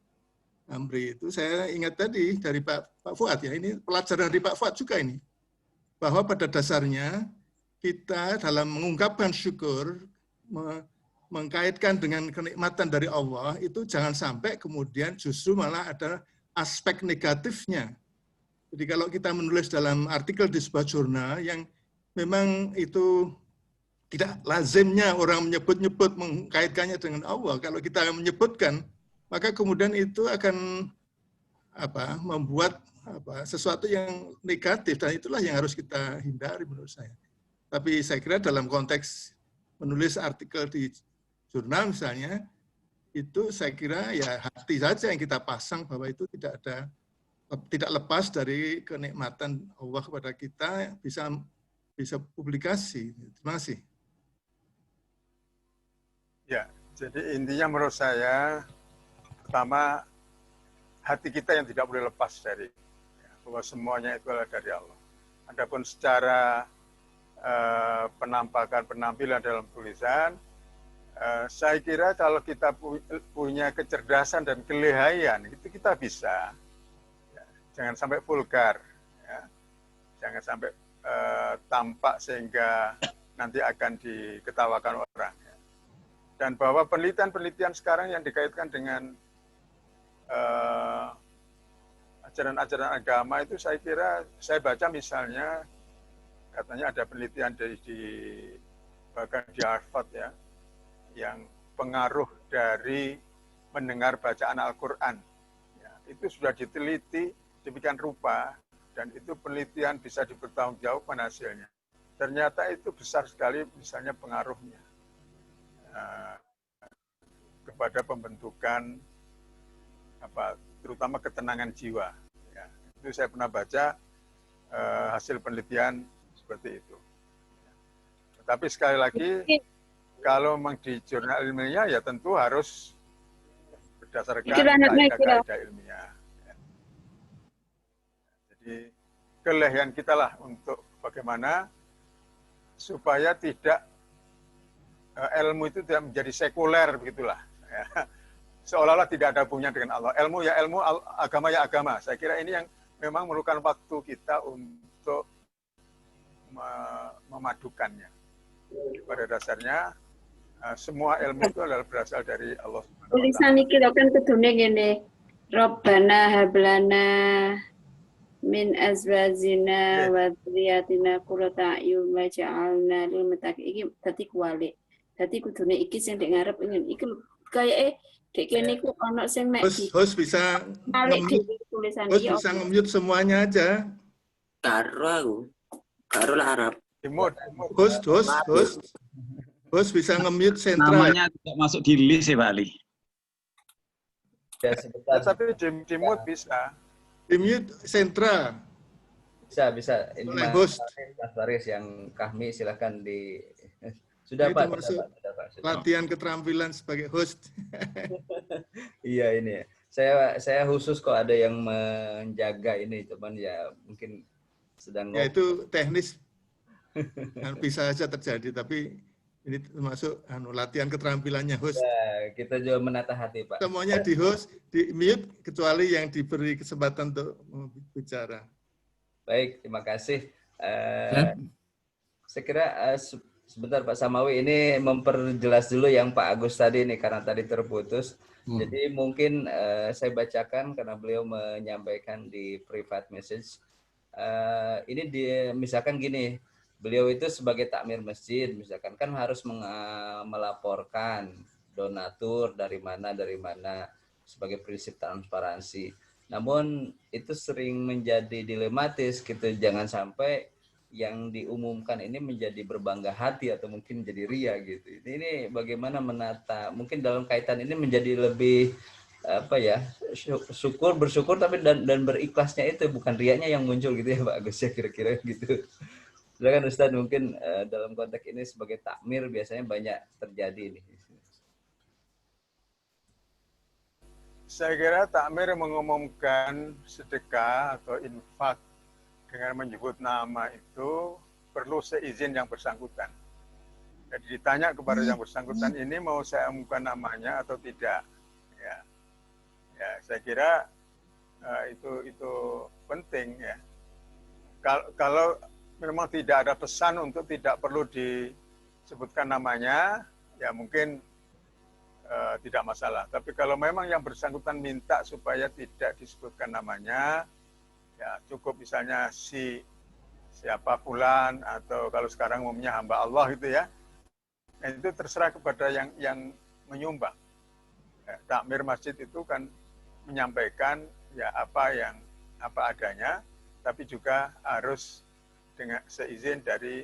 Amri itu, saya ingat tadi dari Pak Fuad ya, ini pelajaran dari Pak Fuad juga ini. Bahwa pada dasarnya kita dalam mengungkapkan syukur, mengkaitkan dengan kenikmatan dari Allah, itu jangan sampai kemudian justru malah ada aspek negatifnya. Jadi kalau kita menulis dalam artikel di sebuah jurnal yang memang itu tidak lazimnya orang menyebut-nyebut mengkaitkannya dengan Allah, kalau kita menyebutkan, maka kemudian itu akan membuat sesuatu yang negatif, dan itulah yang harus kita hindari menurut saya. Tapi saya kira dalam konteks menulis artikel di jurnal misalnya, itu saya kira ya hati saja yang kita pasang bahwa itu tidak lepas dari kenikmatan Allah kepada kita, bisa publikasi. Terima kasih. Ya, jadi intinya menurut saya, pertama, hati kita yang tidak boleh lepas dari, bahwa semuanya itu adalah dari Allah. Adapun secara penampakan, penampilan dalam tulisan, saya kira kalau kita punya kecerdasan dan kelihayan, itu kita bisa. Ya, jangan sampai vulgar, ya. Jangan sampai tampak sehingga nanti akan diketawakan orang. Ya. Dan bahwa penelitian-penelitian sekarang yang dikaitkan dengan ajaran-ajaran agama itu, saya kira, saya baca misalnya, katanya ada penelitian bahkan di Harvard ya, yang pengaruh dari mendengar bacaan Al-Quran. Ya, itu sudah diteliti demikian rupa, dan itu penelitian bisa dipertanggungjawabkan hasilnya. Ternyata itu besar sekali misalnya pengaruhnya kepada pembentukan terutama ketenangan jiwa. Ya, itu saya pernah baca hasil penelitian seperti itu. Tetapi sekali lagi, kalau memang di jurnal ilmiah ya tentu harus berdasarkan kaidah-kaidah ilmiah. Ya. Jadi kelebihan kita lah untuk bagaimana supaya tidak ilmu itu tidak menjadi sekuler begitulah. Ya. Seolah-olah tidak ada hubungannya dengan Allah. Ilmu ya ilmu, agama ya agama. Saya kira ini yang memang memerlukan waktu kita untuk memadukannya. Pada dasarnya semua ilmu itu adalah berasal dari Allah Subhanahu wa Ta'ala. Tulisan iki lho kan kudune ngene. Rabbana hablana min azwajina wa dzurriyyatina qurrata a'yun waj'alna lil muttaqin. Iki dadi kuwalik. Dadi kudune iki sing ndek ngarep ingin iki kayake dek kene ku ono sing mek host bisa nge-mute semuanya aja. Karo aku. Karo lah Arab. Host bisa nge-mute sentral. Namanya tidak masuk di list ya Pak Ali. Ya, tapi di mute bisa. Di mute sentral. Bisa. Ini Mas Faris yang Kahmi silakan di sudah itu Pak. Sudah, Pak. Latihan keterampilan sebagai host. Iya ini. Saya khusus kok ada yang menjaga ini, cuman ya mungkin sedang. Ya itu teknis. Bisa saja terjadi, tapi ini termasuk latihan keterampilannya host. Ya, kita juga menata hati Pak. Semuanya di host, di mute kecuali yang diberi kesempatan untuk bicara. Baik, terima kasih. Saya kira sebentar Pak Samawi, ini memperjelas dulu yang Pak Agus tadi nih karena tadi terputus. Jadi mungkin saya bacakan karena beliau menyampaikan di private message. Ini misalkan gini. Beliau itu sebagai takmir masjid, misalkan kan harus melaporkan donatur dari mana sebagai prinsip transparansi. Namun itu sering menjadi dilematis gitu, jangan sampai yang diumumkan ini menjadi berbangga hati atau mungkin menjadi ria gitu. Ini bagaimana menata, mungkin dalam kaitan ini menjadi lebih bersyukur tapi dan berikhlasnya itu bukan riaknya yang muncul gitu ya Pak Agus ya, kira-kira gitu. Silakan Ustadz, mungkin dalam konteks ini sebagai takmir biasanya banyak terjadi nih. Saya kira takmir mengumumkan sedekah atau infak dengan menyebut nama itu perlu seizin yang bersangkutan. Jadi ditanya kepada yang bersangkutan, ini mau saya umumkan namanya atau tidak. Ya, saya kira itu penting ya. Kalau memang tidak ada pesan untuk tidak perlu disebutkan namanya, ya mungkin tidak masalah. Tapi kalau memang yang bersangkutan minta supaya tidak disebutkan namanya, ya cukup misalnya siapa fulan, atau kalau sekarang umumnya hamba Allah gitu ya. Dan itu terserah kepada yang menyumbang. Ya, takmir masjid itu kan menyampaikan ya apa yang apa adanya, tapi juga harus dengan seizin dari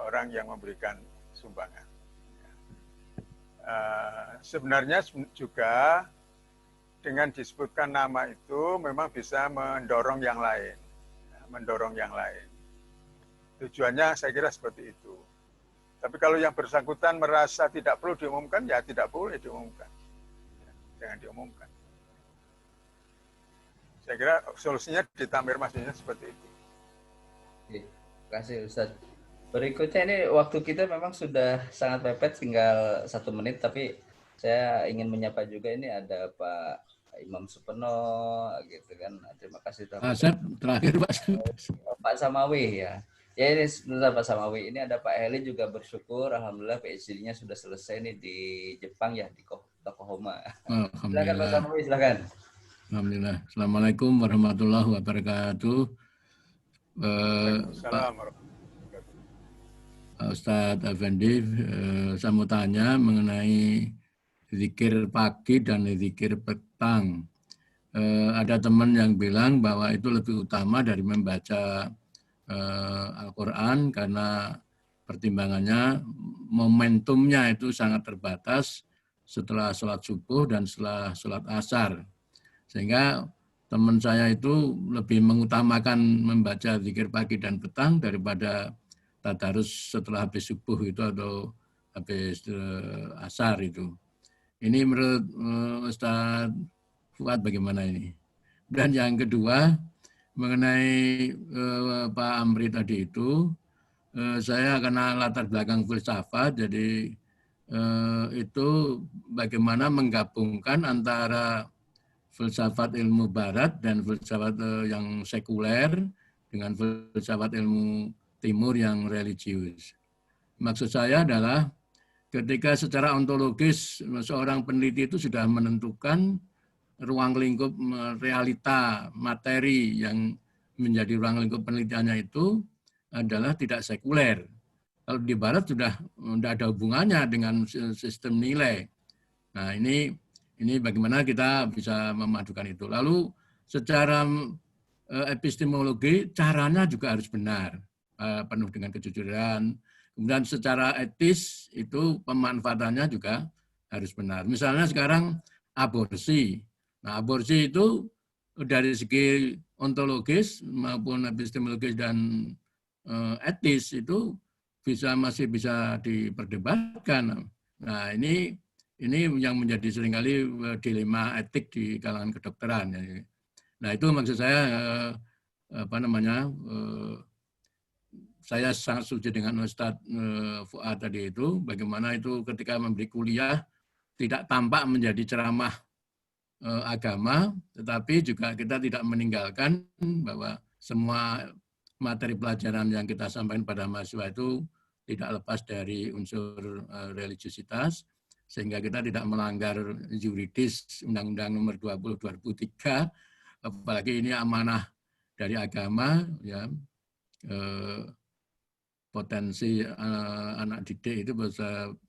orang yang memberikan sumbangan. Sebenarnya juga dengan disebutkan nama itu memang bisa mendorong yang lain, Tujuannya saya kira seperti itu. Tapi kalau yang bersangkutan merasa tidak perlu diumumkan, ya tidak boleh diumumkan. Jangan diumumkan. Saya kira solusinya di Tamir Masjidnya seperti itu. Terima kasih Ustaz. Berikutnya ini waktu kita memang sudah sangat mepet, tinggal 1 menit, tapi saya ingin menyapa juga ini ada Pak Imam Supeno gitu kan. Terima kasih Asep, terakhir Pak Samawi ya. Ya ini sebentar Pak Samawi, ini ada Pak Heli juga bersyukur, alhamdulillah PhD-nya sudah selesai nih di Jepang ya, di Yokohama. Silakan Pak Samawi, silakan. Alhamdulillah. Assalamualaikum warahmatullahi wabarakatuh. Pak Ustadz Effendi, saya mau tanya mengenai zikir pagi dan zikir petang. Ada teman yang bilang bahwa itu lebih utama dari membaca Al-Quran karena pertimbangannya momentumnya itu sangat terbatas setelah sholat subuh dan setelah sholat asar. Sehingga teman saya itu lebih mengutamakan membaca zikir pagi dan petang daripada tadarus setelah habis subuh itu atau habis asar itu. Ini menurut Ustaz Fuad bagaimana ini? Dan yang kedua, mengenai Pak Amri tadi itu, saya karena latar belakang filsafat, jadi itu bagaimana menggabungkan antara filsafat ilmu barat dan filsafat yang sekuler dengan filsafat ilmu timur yang religius. Maksud saya adalah ketika secara ontologis seorang peneliti itu sudah menentukan ruang lingkup realita materi yang menjadi ruang lingkup penelitiannya itu adalah tidak sekuler. Kalau di barat sudah tidak ada hubungannya dengan sistem nilai. Nah ini bagaimana kita bisa memadukan itu. Lalu secara epistemologi caranya juga harus benar, penuh dengan kejujuran. Kemudian secara etis itu pemanfaatannya juga harus benar. Misalnya sekarang aborsi. Nah, aborsi itu dari segi ontologis maupun epistemologis dan etis itu masih bisa diperdebatkan. Nah, ini yang menjadi seringkali dilema etik di kalangan kedokteran. Nah, itu maksud saya saya sangat setuju dengan Ustadz Fuad tadi itu, bagaimana itu ketika memberi kuliah tidak tampak menjadi ceramah agama, tetapi juga kita tidak meninggalkan bahwa semua materi pelajaran yang kita sampaikan pada mahasiswa itu tidak lepas dari unsur religiusitas, sehingga kita tidak melanggar yuridis Undang-Undang Nomor 20 2003, apalagi ini amanah dari agama, ya. Potensi anak didik itu,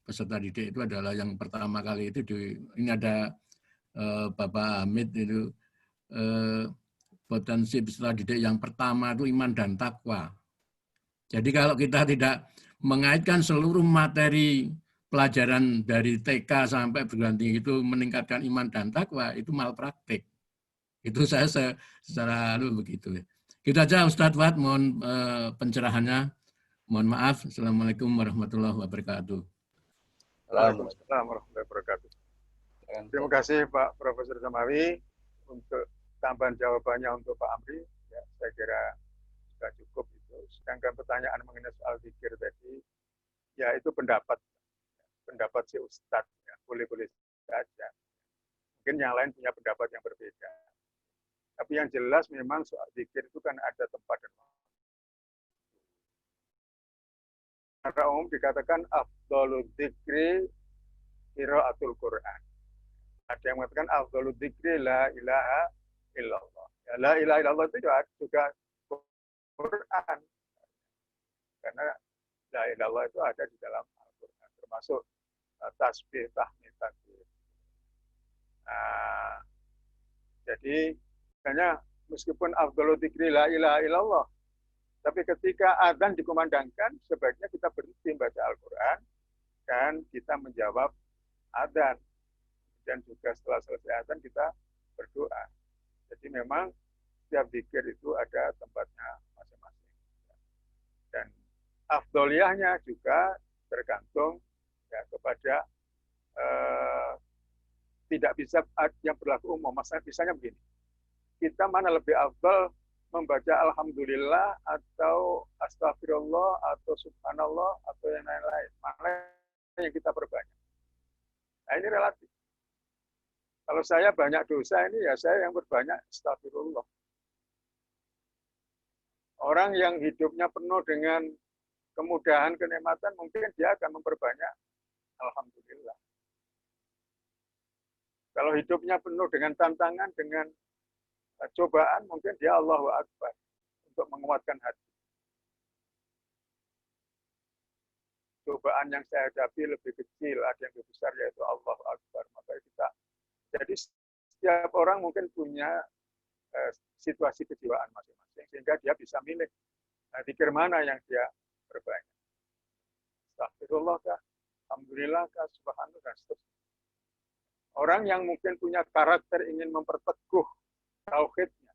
peserta didik itu adalah yang pertama kali itu ini ada Bapak Hamid itu potensi peserta didik yang pertama itu iman dan takwa. Jadi kalau kita tidak mengaitkan seluruh materi pelajaran dari TK sampai perguruan tinggi itu meningkatkan iman dan takwa, itu malpraktik. Itu saya secara begitu. Gitu aja Ustadz Fuad, mohon pencerahannya. Mohon maaf. Assalamualaikum warahmatullahi wabarakatuh. Waalaikumsalam warahmatullahi wabarakatuh. Terima kasih Pak Profesor Samawi untuk tambahan jawabannya untuk Pak Amri. Ya, saya kira sudah cukup itu. Sedangkan pertanyaan mengenai soal zikir tadi, ya itu pendapat si Ustadz. Ya, boleh-boleh saja. Mungkin yang lain punya pendapat yang berbeda. Tapi yang jelas memang soal zikir itu kan ada tempat dan waktu. Secara umum dikatakan afdhalul dzikri qiraatul Quran. Ada yang mengatakan afdhalul dzikri la ilaha illallah. Ya, la ilaha illallah itu juga Quran. Karena la ilaha illallah itu ada di dalam Al-Quran, termasuk tasbih, tahmid, takbir. Jadi sebenarnya meskipun afdhalu dzikri la ilaha illallah. Tapi ketika adzan dikumandangkan, sebaiknya kita berhenti membaca Al-Quran dan kita menjawab adzan. Dan juga setelah selesai adzan kita berdoa. Jadi memang setiap zikir itu ada tempatnya masing-masing. Dan afdoliyahnya juga tergantung ya, kepada tidak bisa yang berlaku umum. Misalnya begini, kita mana lebih afdal membaca alhamdulillah atau astagfirullah atau subhanallah atau yang lain-lain. Mana yang kita perbanyak. Nah ini relatif. Kalau saya banyak dosa ini ya saya yang berbanyak astagfirullah. Orang yang hidupnya penuh dengan kemudahan, kenikmatan, mungkin dia akan memperbanyak alhamdulillah. Kalau hidupnya penuh dengan tantangan, dengan cobaan, mungkin dia Allahu Akbar untuk menguatkan hati. Cobaan yang saya hadapi lebih kecil, ada yang lebih besar, yaitu Allahu Akbar. Maka kita, jadi setiap orang mungkin punya situasi kejiwaan masing-masing, sehingga dia bisa milih zikir mana yang dia perbanyak. Astagfirullah kah, alhamdulillah kah, subhanallah, dan seterusnya. Orang yang mungkin punya karakter ingin memperteguh tauhidnya,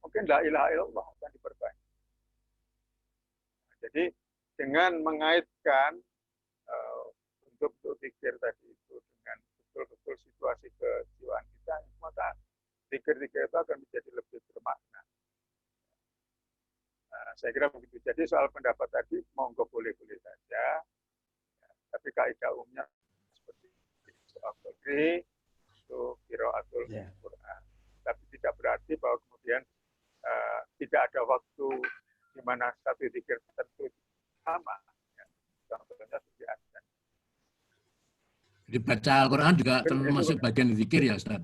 mungkin la ilaha illallah akan diperbanyak. Jadi dengan mengaitkan untuk zikir tadi itu dengan betul-betul situasi kejiwaan kita, maka zikir-zikir itu akan menjadi lebih bermakna. Nah, saya kira begitu. Jadi soal pendapat tadi, monggo boleh-boleh saja. Ya, tapi kaidah umumnya seperti itu. Itu qiraatul Quran. Tapi tidak berarti bahwa kemudian tidak ada waktu di mana satu zikir tertentu sama. Ya. Contohnya seperti azan. Jadi baca Al-Quran juga termasuk bagian zikir ya, Ustaz?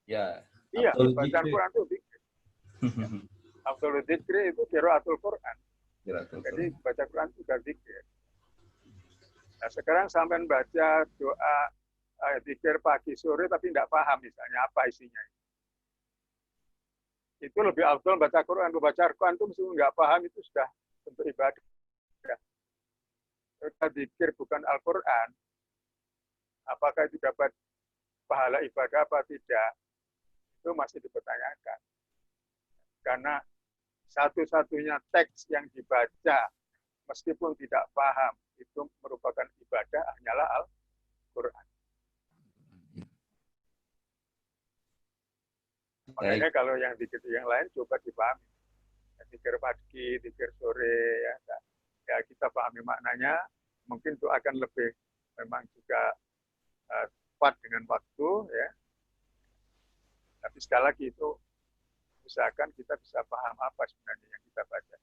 Ya. Iya, baca Al-Quran itu zikir. Afdhalul dzikri itu qiraatul Quran. Jadi baca Quran juga zikir. Nah, sekarang sampai baca doa zikir pagi sore tapi tidak paham misalnya apa isinya. Itu lebih afdal baca Quran. Baca Quran itu meskipun nggak paham itu sudah bentuk ibadah. Kita zikir bukan Al-Quran, apakah itu dapat pahala ibadah apa tidak, itu masih dipertanyakan. Karena satu-satunya teks yang dibaca meskipun tidak paham itu merupakan ibadah hanyalah Al-Quran. Makanya kalau yang zikir yang lain coba dipahami. Zikir pagi, zikir sore, ya kita pahami maknanya, mungkin itu akan lebih memang juga tepat dengan waktu, ya. Tapi sekali lagi itu usahakan kita bisa paham apa sebenarnya yang kita baca.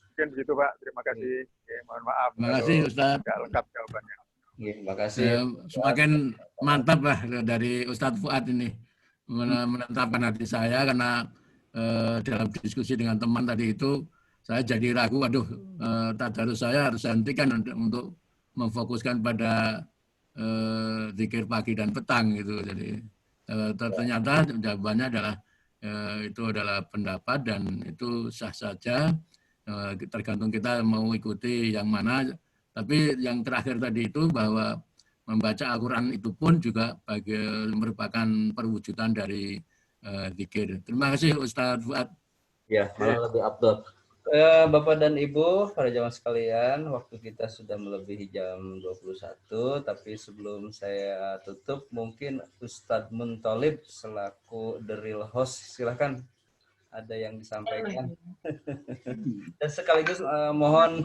Mungkin begitu Pak. Terima kasih. Ya, mohon maaf. Terima kasih Ustaz. Tidak lengkap jawabannya. Terima kasih. Semakin mantap lah dari Ustadz Fuad ini menetapkan hati saya karena dalam diskusi dengan teman tadi itu saya jadi ragu, waduh, tadarus saya harus hentikan untuk memfokuskan pada zikir pagi dan petang gitu. Jadi ternyata jawabannya adalah itu adalah pendapat dan itu sah saja, tergantung kita mau ikuti yang mana. Tapi yang terakhir tadi itu bahwa membaca Al-Quran itu pun juga merupakan perwujudan dari zikir. Terima kasih Ustadz Fuad. Ya, malah lebih afdal. Bapak dan Ibu, para jamaah sekalian, waktu kita sudah melebihi jam 21, tapi sebelum saya tutup, mungkin Ustadz Muntolib selaku the real host, silakan ada yang disampaikan. Dan sekaligus mohon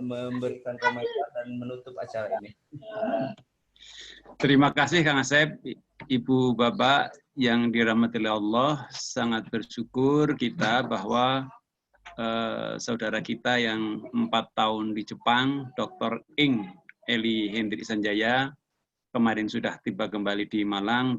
memberikan komentar dan menutup acara ini. Terima kasih Kang Asep, Ibu Bapak yang dirahmati Allah. Sangat bersyukur kita bahwa saudara kita yang 4 tahun di Jepang, Dr. Ing Eli Hendrik Sanjaya, kemarin sudah tiba kembali di Malang.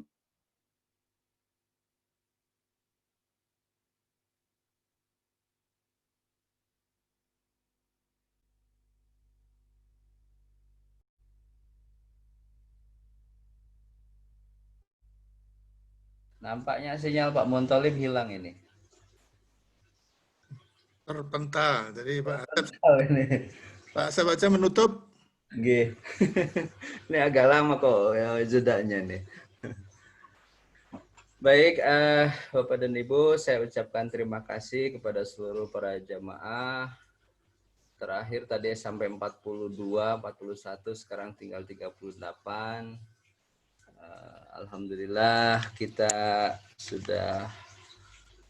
Nampaknya sinyal Pak Montolib hilang ini. Terpental. Jadi Pak Asep, Ini. Pak Asep aja menutup. Nggih. Ini agak lama kok ya jedanya nih. Baik, Bapak dan Ibu, saya ucapkan terima kasih kepada seluruh para jamaah. Terakhir tadi sampai 42, 41, sekarang tinggal 38. Alhamdulillah kita sudah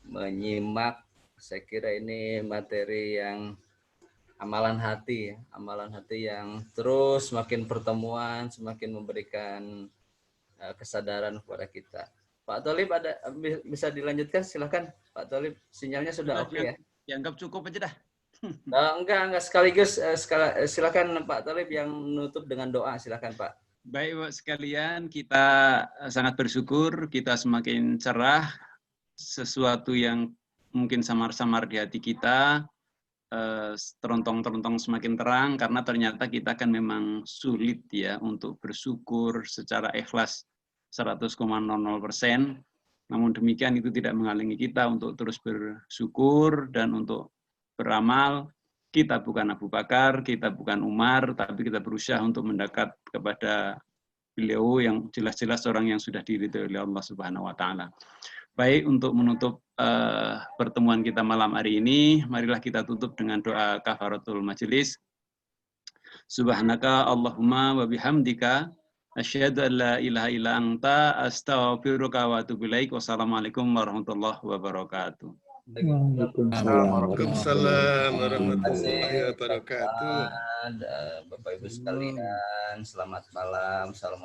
menyimak, saya kira ini materi yang amalan hati yang terus semakin pertemuan, semakin memberikan kesadaran kepada kita. Pak Tholib bisa dilanjutkan, silakan Pak Tholib, sinyalnya sudah oke ya? Dianggap cukup aja dah. Enggak sekaligus, silakan Pak Tholib yang menutup dengan doa, silakan Pak. Baik Bapak sekalian, kita sangat bersyukur, kita semakin cerah, sesuatu yang mungkin samar-samar di hati kita, terontong-terontong semakin terang, karena ternyata kita kan memang sulit ya untuk bersyukur secara ikhlas 100,00%. Namun demikian itu tidak menghalangi kita untuk terus bersyukur dan untuk beramal. Kita bukan Abu Bakar, kita bukan Umar, tapi kita berusaha untuk mendekat kepada beliau yang jelas-jelas orang yang sudah diridhoi oleh Allah Subhanahu wa taala. Baik, untuk menutup pertemuan kita malam hari ini, marilah kita tutup dengan doa kafaratul majelis. Subhanaka Allahumma wa bihamdika asyhadu an la ilaha illa anta astaghfiruka wa atubu ilaik. Wassalamualaikum warahmatullahi wabarakatuh. Waalaikumsalam warahmatullahi wabarakatuh. Bapak Ibu sekalian, selamat malam. Salam